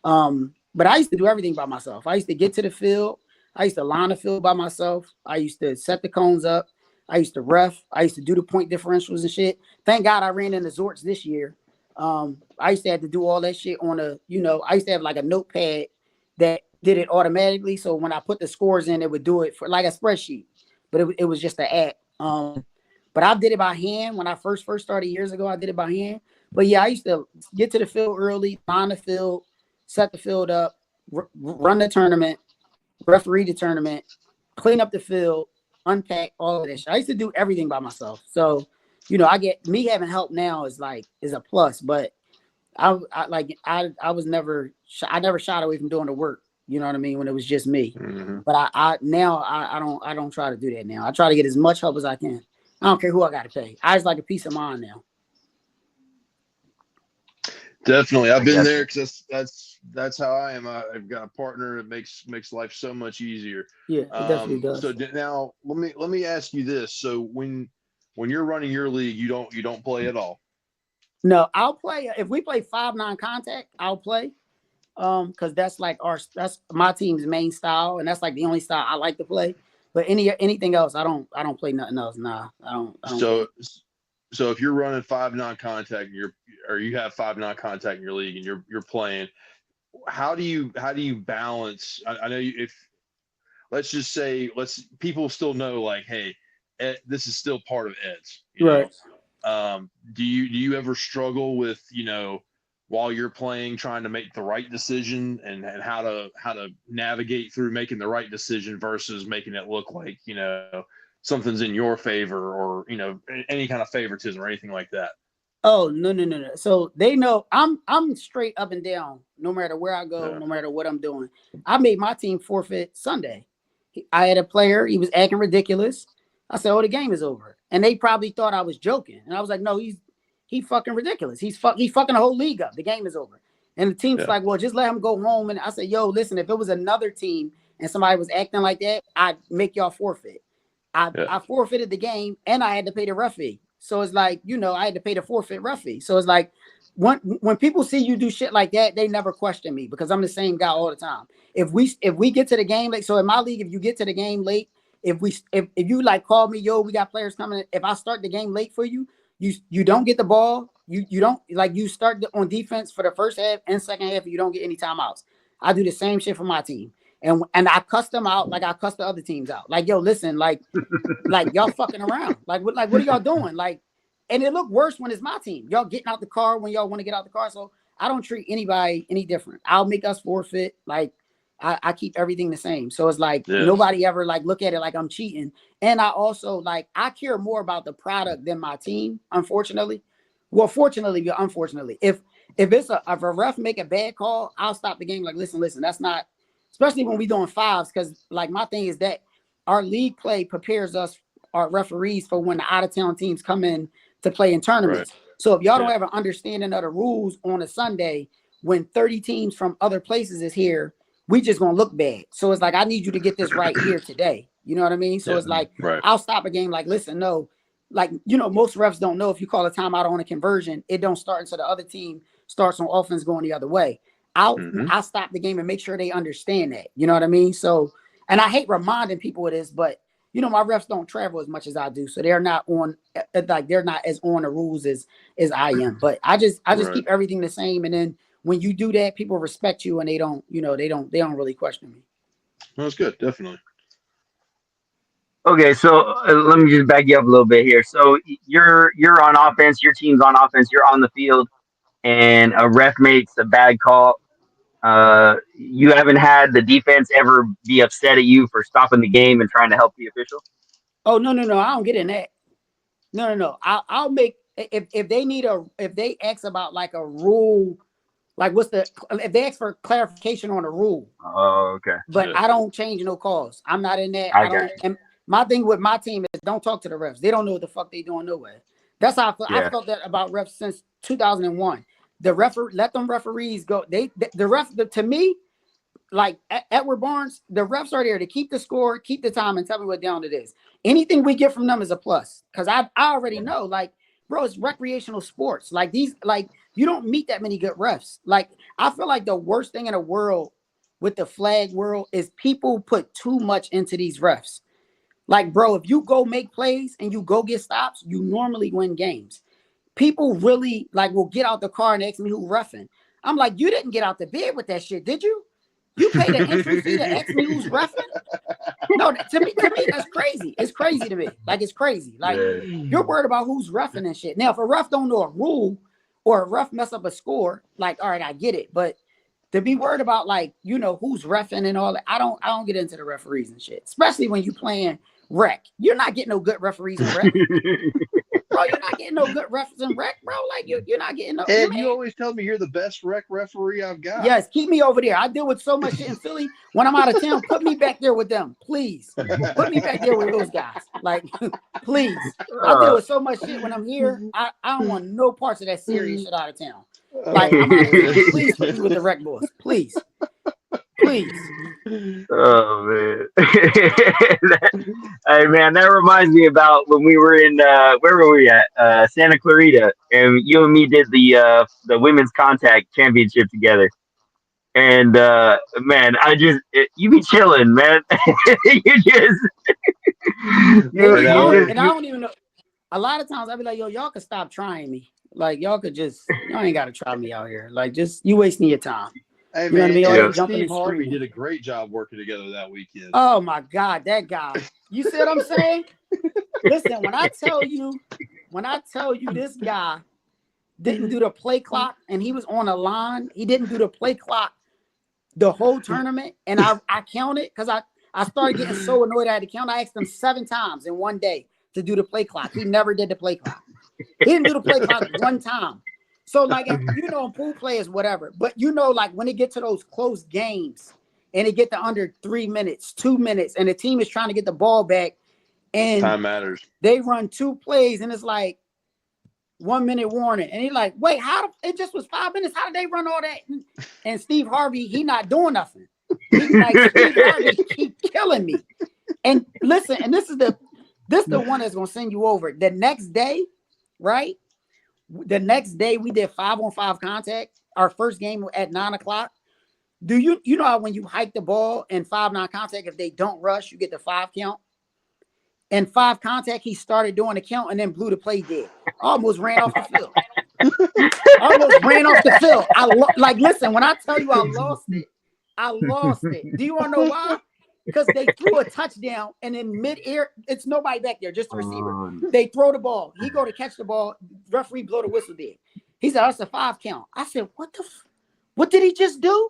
But I used to do everything by myself. I used to get to the field. I used to line the field by myself. I used to set the cones up. I used to ref. I used to do the point differentials and shit. Thank God I ran in the Zorts this year. I used to have to do all that shit on I used to have like a notepad that did it automatically. So when I put the scores in, it would do it for like a spreadsheet, but it was just an app. But I did it by hand when I first started years ago. I did it by hand. But yeah, I used to get to the field early, line the field, set the field up, run the tournament, referee the tournament, clean up the field, unpack all of this. I used to do everything by myself. So, I get me having help now is a plus. But I never shied away from doing the work. You know what I mean? When it was just me. Mm-hmm. But I don't try to do that now. I try to get as much help as I can. I don't care who I got to pay. I just like a peace of mind now. Definitely, I've been there because that's how I am. I've got a partner that makes life so much easier. Yeah, it definitely does. So now let me ask you this: so when you're running your league, you don't play at all? No, I'll play if we play 5 non-contact. I'll play, because that's my team's main style, and that's like the only style I like to play. But anything else, I don't play nothing else. Nah, I don't. So if you're running 5 non-contact, or you have 5 non-contact in your league, and you're playing, how do you balance? I know if let's just say people still know, like, hey, Ed, this is still part of Ed's, right? Do you ever struggle with while you're playing, trying to make the right decision and how to navigate through making the right decision versus making it look like something's in your favor, or any kind of favoritism or anything like that? Oh, no. So they know I'm straight up and down, no matter where I go, no matter what I'm doing. I made my team forfeit Sunday. I had a player, he was acting ridiculous. I said, oh, the game is over. And they probably thought I was joking. And I was like, no, he fucking ridiculous. He's fucking the whole league up. The game is over. And the team's like, well, just let him go home. And I said, yo, listen, if it was another team and somebody was acting like that, I'd make y'all forfeit. I forfeited the game, and I had to pay the ref fee. So it's like, I had to pay the forfeit ref fee. So it's like, when people see you do shit like that, they never question me because I'm the same guy all the time. If we get to the game late, so in my league, if you get to the game late if you like call me, yo, we got players coming. If I start the game late for you, you don't get the ball. You don't like you start on defense for the first half and second half. You don't get any timeouts. I do the same shit for my team, and I cuss them out like I cuss the other teams out. Like, yo, listen, like y'all fucking around. What are y'all doing? Like, and it look worse when it's my team. Y'all getting out the car when y'all want to get out the car. So I don't treat anybody any different. I'll make us forfeit. Like, I keep everything the same. So it's like nobody ever like look at it like I'm cheating. And I also like I care more about the product than my team, unfortunately. Well, fortunately, but unfortunately, if it's if a ref make a bad call, I'll stop the game. Like, listen, that's not, especially when we doing fives, because like my thing is that our league play prepares us, our referees, for when the out of town teams come in to play in tournaments. Right. So if y'all don't have an understanding of the rules on a Sunday when 30 teams from other places is here, we just gonna look bad. So it's like I need you to get this right here today. You know what I mean? So it's like I'll stop a game. Like, listen, no. Like, you know, most refs don't know if you call a timeout on a conversion, it don't start until the other team starts on offense going the other way. I'll stop the game and make sure they understand that. You know what I mean? So, and I hate reminding people of this, but you know, my refs don't travel as much as I do, so they're not on like they're not as on the rules as I am. But I just keep everything the same, and then when you do that, people respect you and they don't really question me. That's good, definitely. Okay, so let me just back you up a little bit here. So you're on offense, your team's on offense, you're on the field, and a ref makes a bad call. You haven't had the defense ever be upset at you for stopping the game and trying to help the official? Oh no, I don't get in that. No. I'll make if they ask about like a rule, like if they ask for clarification on a rule. Oh, okay. But I don't change no calls. I'm not in that. I don't. And my thing with my team is don't talk to the refs. They don't know what the fuck they doing nowhere. That's how I feel. I felt that about refs since 2001. Let them referees go. To me, like Edward Barnes, the refs are there to keep the score, keep the time, and tell me what down it is. Anything we get from them is a plus. Because I already know, like, bro, it's recreational sports. Like these, like you don't meet that many good refs. Like I feel like the worst thing in the world with the flag world is people put too much into these refs. Like, bro, if you go make plays and you go get stops, you normally win games. People really like will get out the car and ask me who reffing. I'm like, you didn't get out the bed with that shit, did you? You paid an entry fee to ask me who's reffing? No, to me, that's crazy. It's crazy to me. Like, it's crazy. Like, you're worried about who's reffing and shit. Now, if a ref don't know a rule or a ref mess up a score, like, all right, I get it. But to be worried about, like, you know, who's reffing and all that, I don't get into the referees and shit. Especially when you playing rec. You're not getting no good referees in rec. Bro, you're not getting no good refs in rec, bro. Like, you're not getting no. And you always tell me you're the best rec referee I've got. Yes, keep me over there. I deal with so much shit in Philly. When I'm out of town, put me back there with them, please. Put me back there with those guys. Like, please. I deal with so much shit when I'm here. I don't want no parts of that serious shit out of town. Like, I'm out of town. Please put me with the rec boys. Please. Oh man. Hey man, that reminds me about when we were in where were we at? Santa Clarita, and you and me did the women's contact championship together. And man, you be chilling, man. you just I don't even know. A lot of times I'll be like, yo, y'all could stop trying me. Like, y'all ain't gotta try me out here. Like, just you wasting your time. Hey, you know man, what I mean? Steve Harvey did a great job working together that weekend. Oh my God, that guy. You see what I'm saying? Listen, when I tell you this guy didn't do the play clock and he was on a line, he didn't do the play clock the whole tournament. And I counted because I started getting so annoyed I had to count. I asked him 7 times in one day to do the play clock. He never did the play clock. He didn't do the play clock one time. So, like, you know, pool players, whatever. But, you know, like, when it get to those close games and it get to under 3 minutes, 2 minutes, and the team is trying to get the ball back, and time matters. They run 2 plays, and it's like 1 minute warning. And he's like, wait, it just was 5 minutes. How did they run all that? And Steve Harvey, he not doing nothing. He's like, Steve Harvey keep killing me. And listen, and this the one that's going to send you over. The next day, right? The next day we did 5-on-5 contact. Our first game at 9:00. Do you know how when you hike the ball and 5-9 contact, if they don't rush, you get the 5 count? and 5 contact, he started doing the count and then blew the play dead. Almost ran off the field. Almost ran off the field. Like, listen, when I tell you I lost it, I lost it. Do you want to know why? Because they threw a touchdown and in midair, it's nobody back there, just the receiver. They throw the ball. He go to catch the ball. Referee blow the whistle dead. He said, "That's a 5 count." I said, what did he just do?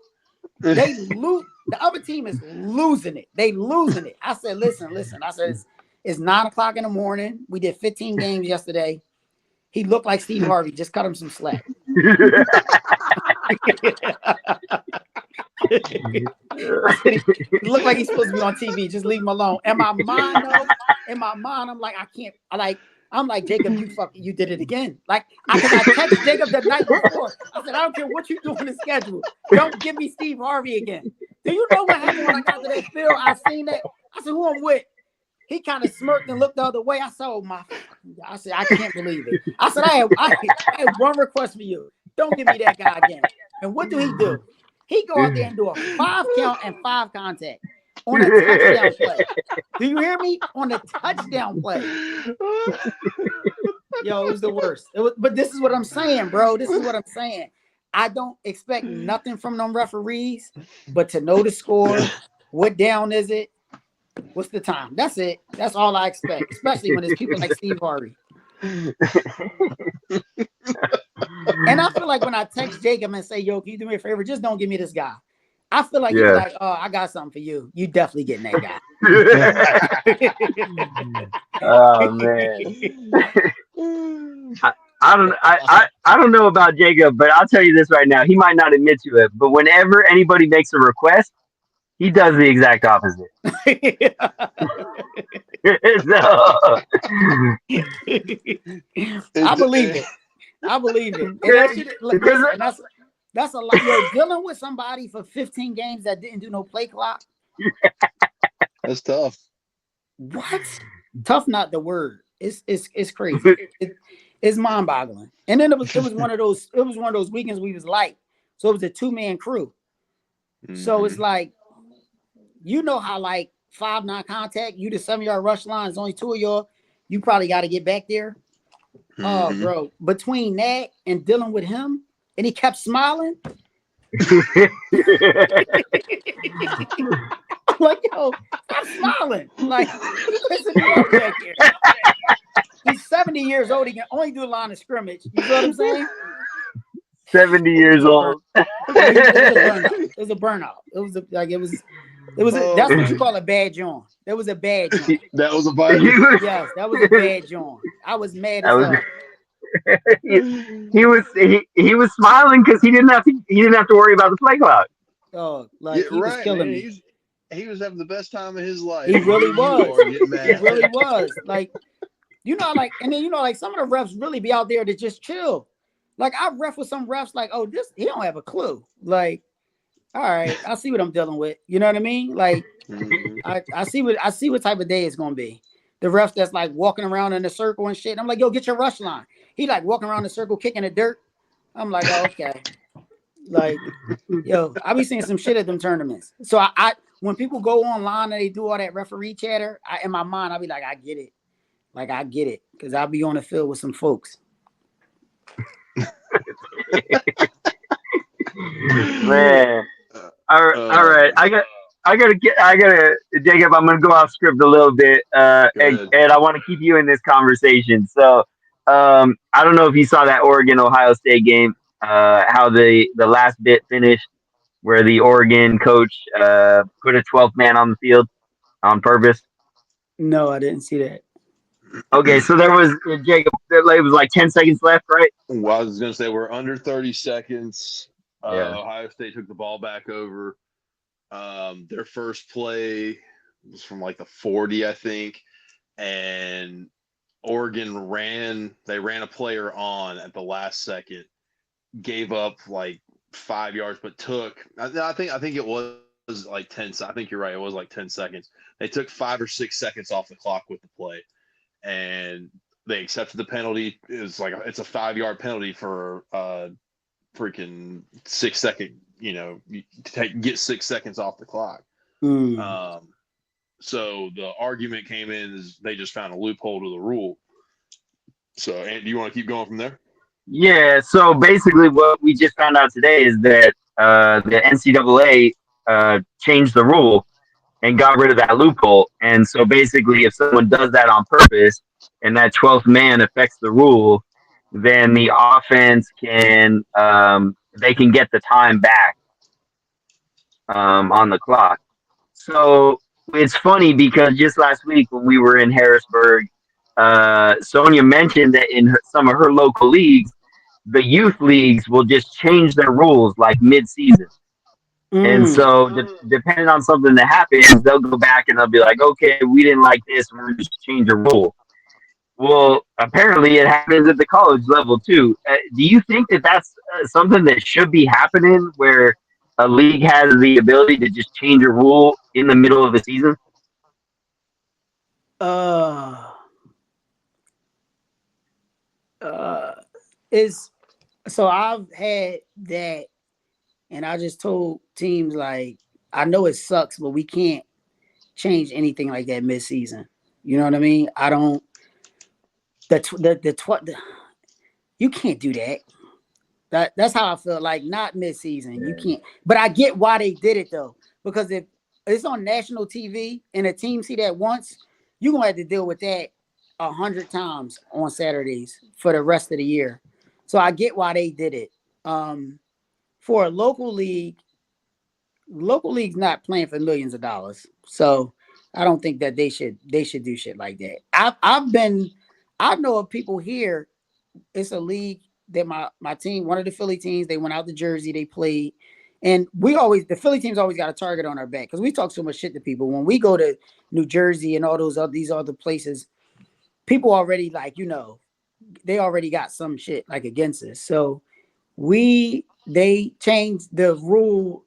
They lose. The other team is losing it. They losing it. I said, listen. I said, it's 9 o'clock in the morning. We did 15 games yesterday. He looked like Steve Harvey. Just cut him some slack. He looked like he's supposed to be on TV. Just leave him alone. In my mind, I'm like, I can't. I'm like, Jacob, you did it again. Like, I texted Jacob the night before. I said, I don't care what you do in the schedule. Don't give me Steve Harvey again. Do you know what happened when I got to that field? I seen that. I said, who I'm with? He kind of smirked and looked the other way. I said, oh my. I said, I can't believe it. I said, I have one request for you. Don't give me that guy again. And what do? He go out there and do a 5 count and 5 contact on a touchdown play. Do you hear me? On a touchdown play. Yo, it was the worst. But this is what I'm saying, bro. This is what I'm saying. I don't expect nothing from them referees, but to know the score, what down is it? What's the time? That's it. That's all I expect, especially when it's people like Steve Harvey. And I feel like when I text Jacob and say, yo, can you do me a favor? Just don't give me this guy. I feel like you're like, oh, I got something for you. You definitely getting that guy. Oh man. I don't know about Jacob, but I'll tell you this right now. He might not admit to it, but whenever anybody makes a request, he does the exact opposite. I believe it. And that's a lot. Yo, dealing with somebody for 15 games that didn't do no play clock. That's tough. What? Tough, not the word. It's crazy. It's mind-boggling. And then it was one of those weekends we was light. So it was a 2-man crew. Mm-hmm. So it's like, you know how like 5 non-contact, you the 7-yard rush line, there's only 2 of y'all. You probably got to get back there. Mm-hmm. Oh, bro. Between that and dealing with him, and he kept smiling. I'm like, yo, stop smiling. Like, back here. He's 70 years old. He can only do a line of scrimmage. You know what I'm saying? 70 years old. It was a burnout. That's what you call a bad jawn. That was a bad jawn. That was a bad jawn. Yes, that was a bad jawn. I was mad as hell. He was smiling because he didn't have to worry about the play clock. Oh, like he was killing me. He was having the best time of his life. He really was. He really was. Like, you know, like, and then you know, like some of the refs really be out there to just chill. Like I ref with some refs, like, oh, he don't have a clue. Like, all right, I see what I'm dealing with. You know what I mean? Like, I see what type of day it's gonna be. The ref that's like walking around in a circle and shit. I'm like, yo, get your rush line. He like walking around the circle, kicking the dirt. I'm like, oh, okay. Like, yo, I be seeing some shit at them tournaments. So I when people go online and they do all that referee chatter, in my mind, I'll be like, I get it. Like, I get it. Because I'll be on the field with some folks. Man. All right. I gotta Jacob, I'm gonna go off script a little bit. Ed, I want to keep you in this conversation. So I don't know if you saw that Oregon Ohio State game, how the last bit finished, where the Oregon coach put a 12th man on the field on purpose. No, I didn't see that. Okay, so there was Jacob. It was like 10 seconds left, right? Well, I was gonna say we're under 30 seconds. Ohio State took the ball back over. Their first play was from like the 40, I think, and Oregon ran a player on at the last second, gave up like 5 yards, but I think it was like 10. I think you're right. It was like 10 seconds. They took 5 or 6 seconds off the clock with the play, and they accepted the penalty. It's a 5-yard penalty for freaking 6 second. You know, get 6 seconds off the clock. So the argument came in is they just found a loophole to the rule. So, Ant, do you want to keep going from there? Yeah, so basically, what we just found out today is that the NCAA changed the rule and got rid of that loophole. And so basically, if someone does that on purpose and that 12th man affects the rule, then the offense can they can get the time back on the clock. So it's funny because just last week when we were in Harrisburg, Sonia mentioned that in some of her local leagues, the youth leagues will just change their rules like mid-season. And Mm. so, depending on something that happens, they'll go back and they'll be like, "Okay, we didn't like this. We're just change a rule." Well, apparently, it happens at the college level too. Do you think that that's something that should be happening, where a league has the ability to just change a rule in the middle of the season? Uh, uh, is so I've had that, and I just told teams like, I know it sucks, but we can't change anything like that mid-season. You know what I mean? I don't. The you can't do that. That's how I feel. Like not mid-season, you can't. But I get why they did it though, because if it's on national TV and a team see that once, you're gonna have to deal with that 100 times on Saturdays for the rest of the year. So I get why they did it. For a local league's not playing for millions of dollars. So I don't think that they should do shit like that. I know of people here. It's a league that my team, one of the Philly teams, they went out to Jersey, they played. And the Philly teams always got a target on our back because we talk so much shit to people. When we go to New Jersey and all these other places, people already like, they already got some shit like against us. So they changed the rule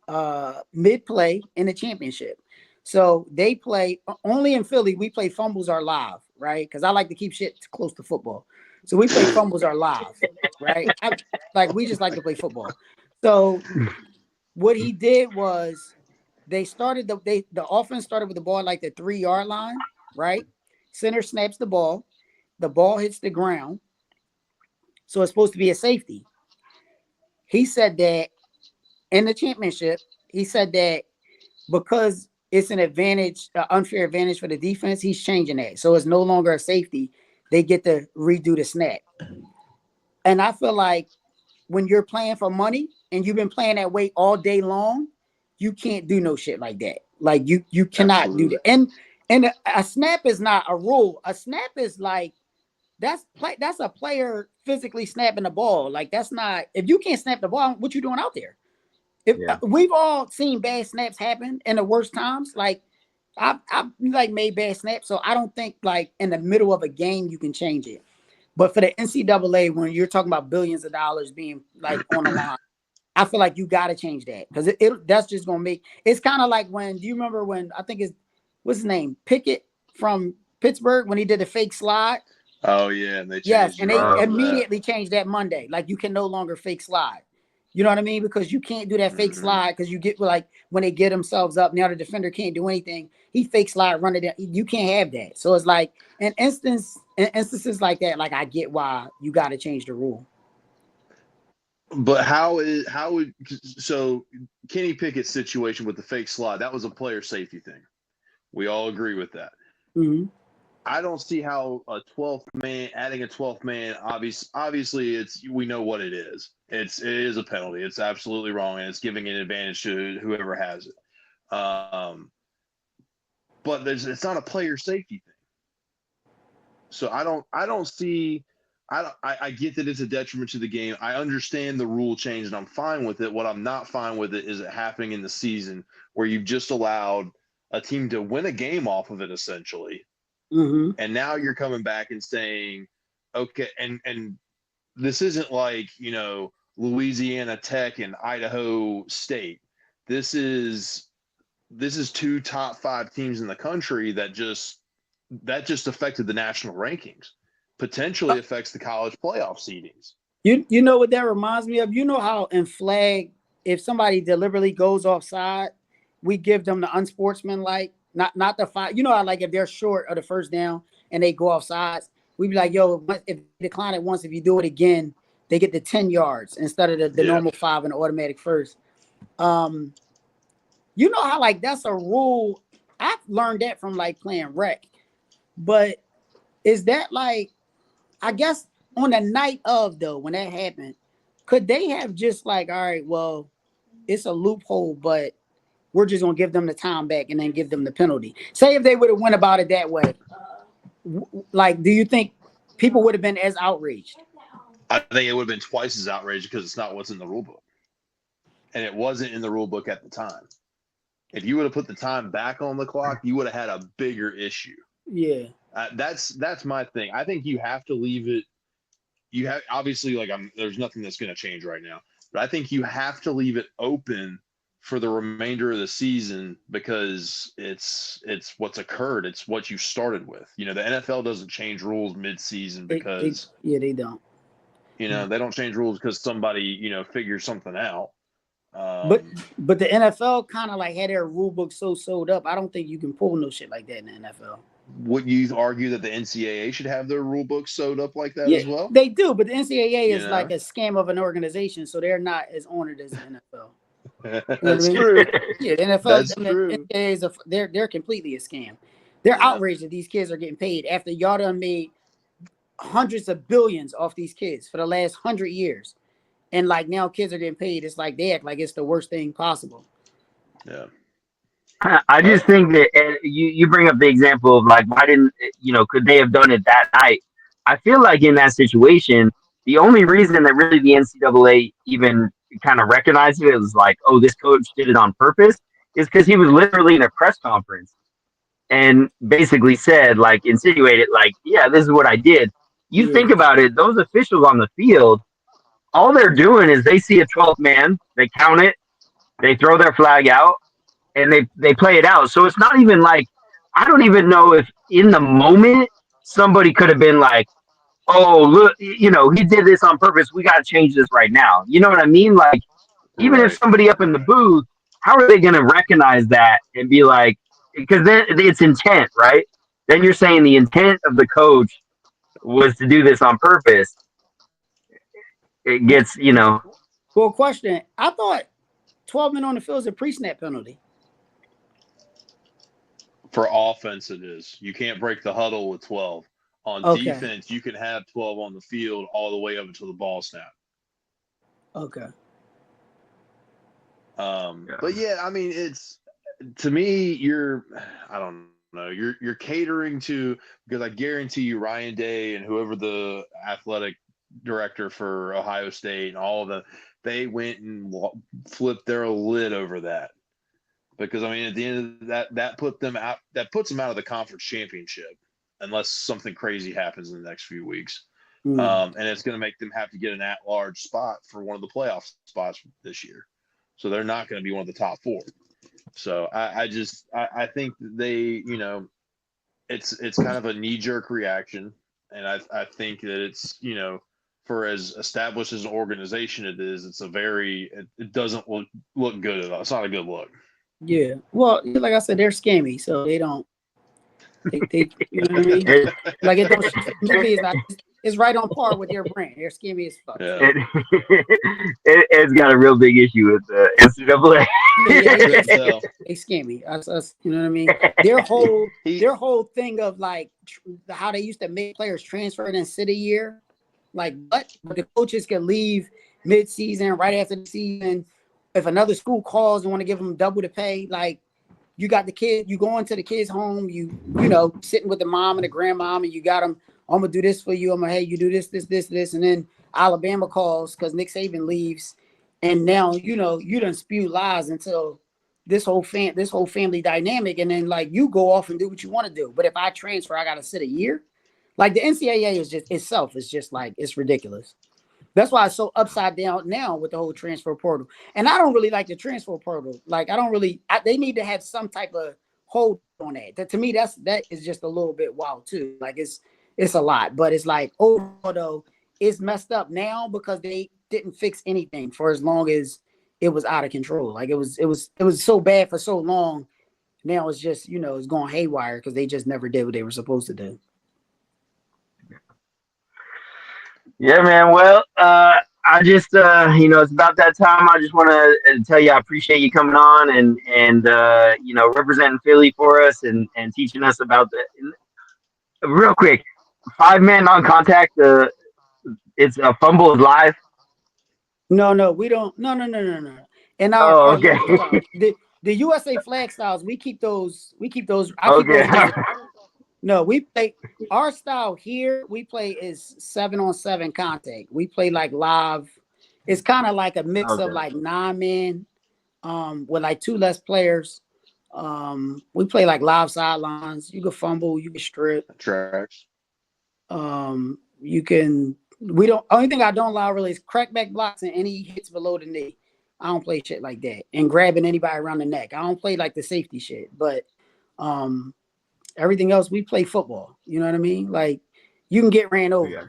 mid play in the championship. So they play only in Philly. We play fumbles are live, right? Because I like to keep shit close to football. So we play fumbles are live, right? We just like to play football. So what he did was the offense started with the ball like the 3-yard line, right? Center snaps the ball hits the ground. So it's supposed to be a safety. He said that in the championship, he said that because it's an unfair advantage for the defense, he's changing that. So it's no longer a safety. They get to redo the snap. And I feel like when you're playing for money and you've been playing that way all day long, you can't do no shit like that. Like you cannot Absolutely. do that. And a snap is not a rule. A snap is like that's a player physically snapping the ball. Like that's not, if you can't snap the ball, what you doing out there? If Yeah. we've all seen bad snaps happen in the worst times, like I've like made bad snaps, so I don't think like in the middle of a game you can change it. But for the NCAA, when you're talking about billions of dollars being like on the line, I feel like you got to change that because that's just gonna make. It's kind of like when, do you remember when I think what's his name, Pickett from Pittsburgh, when he did the fake slide? Oh yeah, and they Yes, changed and the they rule for that. immediately changed that Monday. Like you can no longer fake slide. You know what I mean? Because you can't do that fake slide because you get like when they get themselves up. Now the defender can't do anything. He fake slide, run it down. You can't have that. So it's like in instances like that. Like I get why you got to change the rule. But how would so Kenny Pickett's situation with the fake slide, that was a player safety thing. We all agree with that. Mm-hmm. I don't see how adding a 12th man, obviously we know what it is. It is a penalty. It's absolutely wrong, and it's giving an advantage to whoever has it. But it's not a player safety thing. So I don't see. I get that it's a detriment to the game. I understand the rule change, and I'm fine with it. What I'm not fine with it is it happening in the season where you've just allowed a team to win a game off of it, essentially. Mm-hmm. And now you're coming back and saying, okay, and this isn't like, Louisiana Tech and Idaho State. This is two top 5 teams in the country that just affected the national rankings. Potentially affects the college playoff seedings. You know what that reminds me of? You know how in flag, if somebody deliberately goes offside, we give them the unsportsmanlike Not the 5. You know how like if they're short of the first down and they go off sides, we'd be like, yo, if they decline it once, if you do it again, they get the 10 yards instead of the normal 5 and the automatic first. You know how like that's a rule. I've learned that from like playing rec. But is that like, I guess on the night of though, when that happened, could they have just like, all right, well, it's a loophole, but we're just gonna give them the time back and then give them the penalty. Say if they would have went about it that way, like, do you think people would have been as outraged? I think it would have been twice as outraged because it's not what's in the rule book. And it wasn't in the rule book at the time. If you would have put the time back on the clock, you would have had a bigger issue. Yeah. That's my thing. I think you have to leave it. You have obviously like there's nothing that's going to change right now, but I think you have to leave it open for the remainder of the season because it's what's occurred. It's what you started with. You know, the NFL doesn't change rules mid-season because they don't. You know, they don't change rules because somebody figures something out. But the NFL kind of like had their rule book so sewed up. I don't think you can pull no shit like that in the NFL. Would you argue that the NCAA should have their rule book sewed up like that as well? They do, but the NCAA is like a scam of an organization, so they're not as honored as the NFL. That's true. Yeah, the NFL, That's true. The NCAA they're completely a scam. They're outraged that these kids are getting paid after y'all done made hundreds of billions off these kids for the last 100 years. And like now kids are getting paid. It's like they act like it's the worst thing possible. Yeah. I just think that you bring up the example of like, why didn't, could they have done it that night? I feel like in that situation, the only reason that really the NCAA even kind of recognized it was like, oh, this coach did it on purpose is because he was literally in a press conference and basically said, like, insinuated, like, yeah, this is what I did. You think about it, those officials on the field, all they're doing is they see a 12th man, they count it, they throw their flag out, and they play it out. So it's not even like, I don't even know if in the moment somebody could have been like, oh, look, he did this on purpose. We got to change this right now. You know what I mean? Like, even if somebody up in the booth, how are they going to recognize that and be like, because then it's intent, right? Then you're saying the intent of the coach was to do this on purpose. It gets, Well, question. I thought 12 men on the field is a pre-snap penalty. For offense, it is. You can't break the huddle with 12. On defense, you can have 12 on the field all the way up until the ball snap. Okay. But yeah, I mean, it's to me, I don't know, you're catering to, because I guarantee you Ryan Day and whoever the athletic director for Ohio State and all of them, they went and flipped their lid over that. Because I mean, at the end of that puts them out of the conference championship unless something crazy happens in the next few weeks. And it's going to make them have to get an at-large spot for one of the playoff spots this year. So they're not going to be one of the top 4. So I think they, it's kind of a knee-jerk reaction. And I think that it's, for as established as an organization it is, it's it doesn't look good at all. It's not a good look. Yeah. Well, like I said, they're scammy, so they don't. They you know what I mean? Like it don't. It's right on par with their brand. They're scammy as fuck. Yeah. It's got a real big issue with the NCAA. They scammy. You know what I mean? Their whole thing of like how they used to make players transfer and then sit a year. Like what? But the coaches can leave mid-season, right after the season. If another school calls and want to give them double the pay, like you got the kid, you go into the kid's home, you sitting with the mom and the grandmom, and you got them, I'm gonna do this for you. I'm gonna, hey, you do this, and then Alabama calls because Nick Saban leaves, and now you done spew lies until this whole family dynamic, and then like you go off and do what you want to do. But if I transfer, I gotta sit a year. Like the NCAA is just itself is just like it's ridiculous. That's why it's so upside down now with the whole transfer portal. And I don't really like the transfer portal. Like they need to have some type of hold on that. To me, that is just a little bit wild too. Like it's a lot, but it's like overall though, it's messed up now because they didn't fix anything for as long as it was out of control. Like it was so bad for so long Now it's just, it's going haywire because they just never did what they were supposed to do. Yeah, man. Well, I just, it's about that time. I just want to tell you I appreciate you coming on and representing Philly for us and teaching us about real quick, 5-man non-contact. It's a fumble is live. No, we don't. No. And Oh, our okay. local style, the USA flag styles, we keep those. I keep those. Okay. No, we play our style here. We play is 7-on-7 contact. We play like live. It's kind of like a mix of Okay. like 9 men, with like 2 less players. We play like live sidelines. You can fumble, you can strip. Tracks. You can. We don't. Only thing I don't allow really is crackback blocks and any hits below the knee. I don't play shit like that. And grabbing anybody around the neck. I don't play like the safety shit. But everything else, we play football. You know what I mean? Like you can get ran over. Yeah.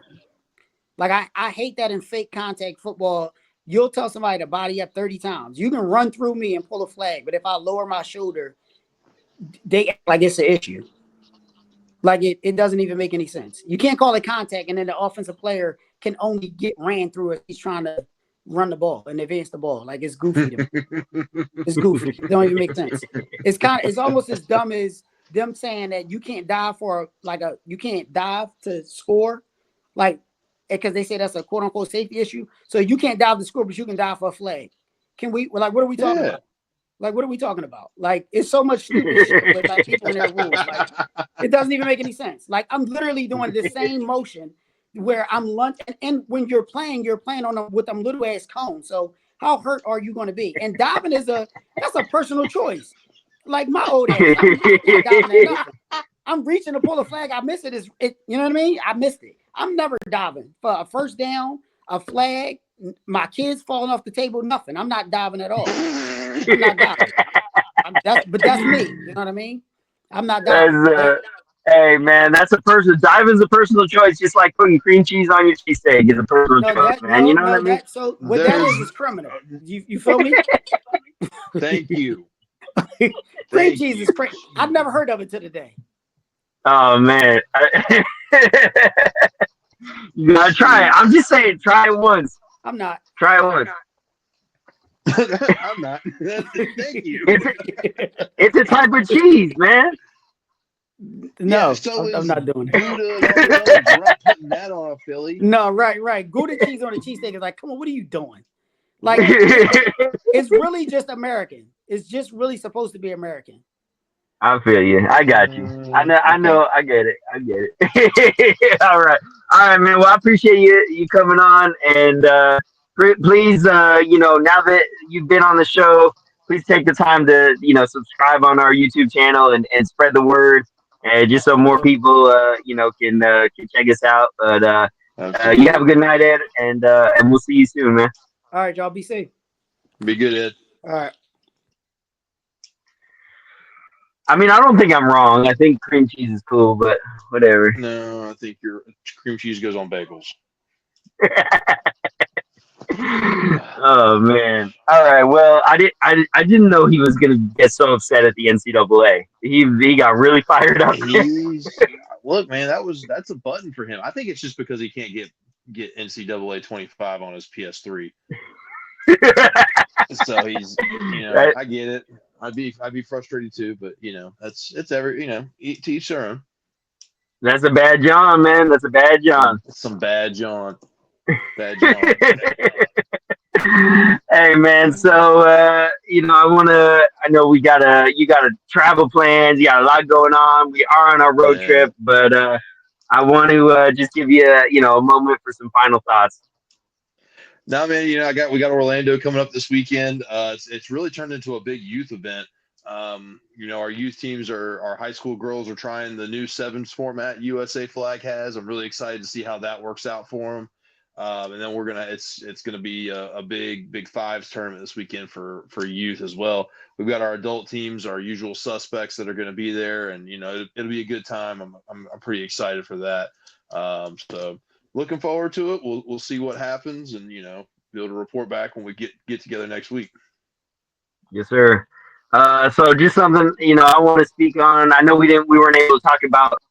Like I hate that in fake contact football. You'll tell somebody to body up 30 times. You can run through me and pull a flag, but if I lower my shoulder, they act like it's an issue. Like it doesn't even make any sense. You can't call it contact, and then the offensive player can only get ran through if he's trying to run the ball and advance the ball. Like it's goofy to me. It's goofy. It don't even make sense. It's almost as dumb as them saying that you can't dive you can't dive to score, like because they say that's a quote unquote safety issue. So you can't dive to score, but you can dive for a flag. Can we? Like, what are we talking about? Like, what are we talking about? Like, it's so much stupid shit with like people in their rules. Like, it doesn't even make any sense. Like, I'm literally doing the same motion where I'm lunging, and when you're playing on with them little ass cones. So how hurt are you going to be? And diving that's a personal choice. Like my old ass, I'm not diving at nothing. I'm reaching to pull a flag. I miss it. You know what I mean? I missed it. I'm never diving for a first down, a flag, my kids falling off the table, nothing. I'm not diving at all. I'm not diving. But that's me. You know what I mean? I'm not diving. Hey man, diving's a personal choice, just like putting cream cheese on your cheesesteak is a personal choice, man. You know what I mean? So what that is criminal. You feel me? Thank you. Cream cheese is crazy. I've never heard of it to today. Oh man. You gotta try it. I'm just saying, try it once. I'm not. Try it once. I'm not. Thank you. It's a type of cheese, man. No, yeah, so I'm not doing it. You're not putting that on a Philly. No, right. Gouda cheese on a cheesesteak is like, come on, what are you doing? Like, it's really just American. It's just really supposed to be American. I feel you. I got you. I know. I get it. All right, man. Well, I appreciate you coming on, and please, now that you've been on the show, please take the time to subscribe on our YouTube channel and spread the word, and just so more people can check us out. But you have a good night, Ed, and we'll see you soon, man. All right, y'all. Be safe. Be good, Ed. All right. I mean, I don't think I'm wrong. I think cream cheese is cool, but whatever. No, I think your cream cheese goes on bagels. Oh man! All right. Well, I didn't know he was gonna get so upset at the NCAA. He got really fired up. Look, man, that's a button for him. I think it's just because he can't get NCAA 25 on his PS3. So he's, I get it. I'd be frustrated too, but it's to each their own. That's a bad jawn, man. That's a bad jawn. Some bad jawn. Bad jawn. Hey man, so I know you got travel plans, you got a lot going on. We are on our road trip, but I want to just give you a moment for some final thoughts. No, man, we got Orlando coming up this weekend. It's really turned into a big youth event. Our youth teams our high school girls are trying the new sevens format USA Flag has. I'm really excited to see how that works out for them. And then it's gonna be a big fives tournament this weekend for youth as well. We've got our adult teams, our usual suspects that are going to be there, and it'll be a good time. I'm pretty excited for that. So looking forward to it. We'll see what happens, and be able to report back when we get together next week. Yes, sir. So just something I want to speak on. I know we weren't able to talk about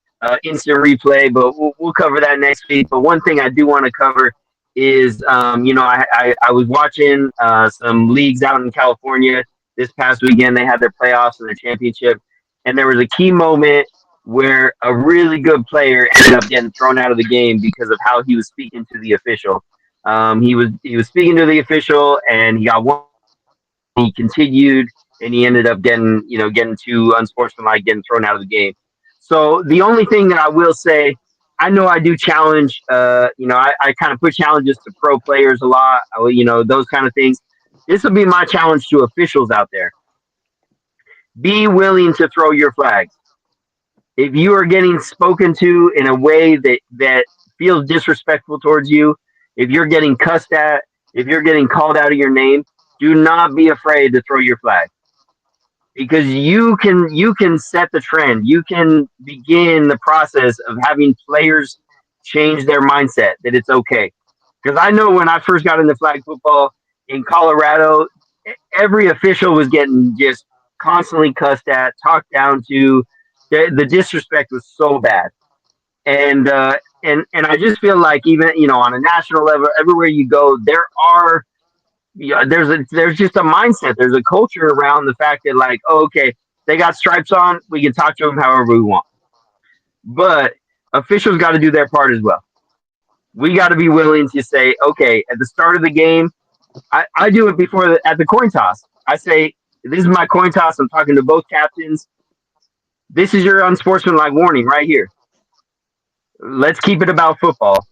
instant replay, but we'll cover that next week. But one thing I do want to cover is I was watching some leagues out in California this past weekend. They had their playoffs and their championship, and there was a key moment where a really good player ended up getting thrown out of the game because of how he was speaking to the official. He was speaking to the official, and he got one. He continued, and he ended up getting too unsportsmanlike, getting thrown out of the game. So the only thing that I will say, I know I do challenge. I kind of put challenges to pro players a lot. Those kind of things. This will be my challenge to officials out there. Be willing to throw your flags. If you are getting spoken to in a way that feels disrespectful towards you, if you're getting cussed at, if you're getting called out of your name, do not be afraid to throw your flag, because you can set the trend. You can begin the process of having players change their mindset that it's okay. Because I know when I first got into flag football in Colorado, every official was getting just constantly cussed at, talked down to. The disrespect was so bad, and I just feel like, even on a national level, everywhere you go, there's just a mindset. There's a culture around the fact that, like, oh, okay, they got stripes on, we can talk to them however we want. But officials got to do their part as well. We got to be willing to say, okay, at the start of the game, I do it at the coin toss. I say, this is my coin toss. I'm talking to both captains. This is your unsportsmanlike warning right here. Let's keep it about football.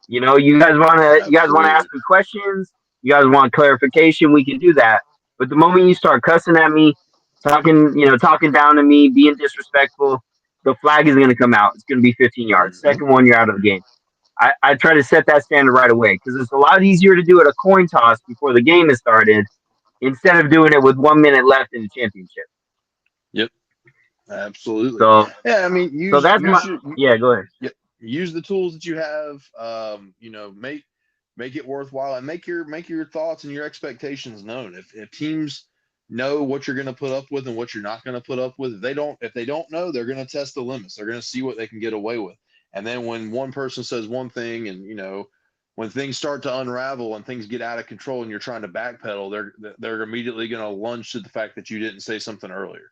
You guys wanna ask Absolutely. me questions. You guys want clarification. We can do that. But the moment you start cussing at me, talking down to me, being disrespectful, the flag is gonna come out. It's gonna be 15 yards. Hmm. Second one, you're out of the game. I try to set that standard right away, because it's a lot easier to do it a coin toss before the game is started, instead of doing it with 1 minute left in the championship. Yep. Absolutely. So Yeah. I mean, so that's my yeah. Go ahead. yeah, use the tools that you have. Make it worthwhile, and make your thoughts and your expectations known. If teams know what you're going to put up with and what you're not going to put up with, if they don't know, they're going to test the limits. They're going to see what they can get away with. And then when one person says one thing, and when things start to unravel and things get out of control and you're trying to backpedal, they're immediately going to lunge to the fact that you didn't say something earlier.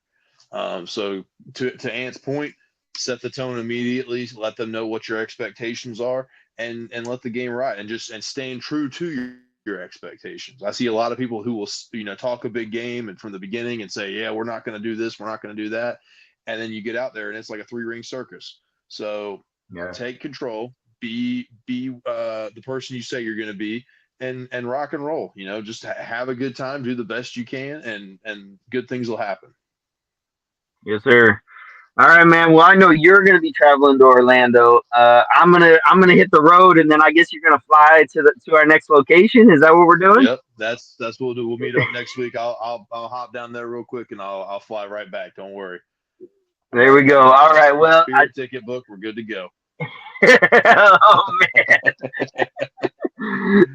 So to Ant's point, set the tone immediately. Let them know what your expectations are, and let the game ride, and staying true to your expectations. I see a lot of people who will talk a big game and from the beginning and say, yeah, we're not going to do this, we're not going to do that, and then you get out there and it's like a three-ring circus. So Yeah. take control, be the person you say you're going to be, and rock and roll. Just have a good time, do the best you can, and good things will happen. Yes, sir. All right, man. Well, I know you're gonna be traveling to Orlando. I'm gonna hit the road, and then I guess you're gonna fly to our next location. Is that what we're doing? Yep, that's what we'll do. We'll meet up next week. I'll hop down there real quick, and I'll fly right back. Don't worry. I There got we my go. my, All my, right. my Well, spirit ticket book. We're good to go. oh man,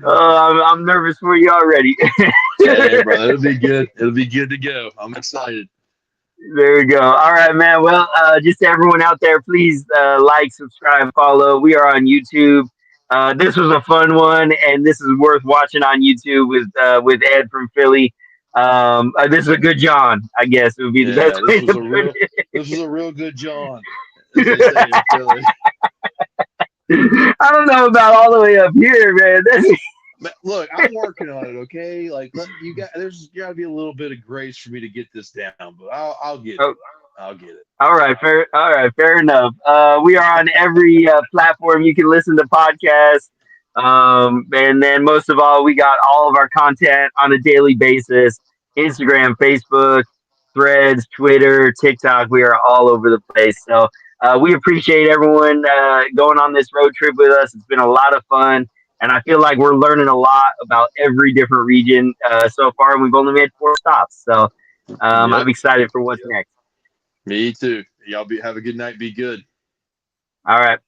I'm nervous for you already. Hey, brother, it'll be good. It'll be good to go. I'm excited. There we go. All right, man. Well, just to everyone out there, please like, subscribe, follow. We are on YouTube. This was a fun one, and this is worth watching on YouTube with Ed from Philly. This is a good jawn, I guess would be the best Yeah, this way was to a put real this was a real good jawn, as they say in Philly. it. I don't know about all the way up here, man. Look, I'm working on it. Okay, like there's got to be a little bit of grace for me to get this down, but I'll get it. Oh, I'll get it. all right, fair. All right, fair enough. We are on every platform you can listen to podcasts, and then most of all, we got all of our content on a daily basis: Instagram, Facebook, Threads, Twitter, TikTok. We are all over the place. So we appreciate everyone going on this road trip with us. It's been a lot of fun, and I feel like we're learning a lot about every different region so far. And we've only made 4 stops, so I'm Yep. excited for what's next. Me too. Y'all have a good night. Be good. All right.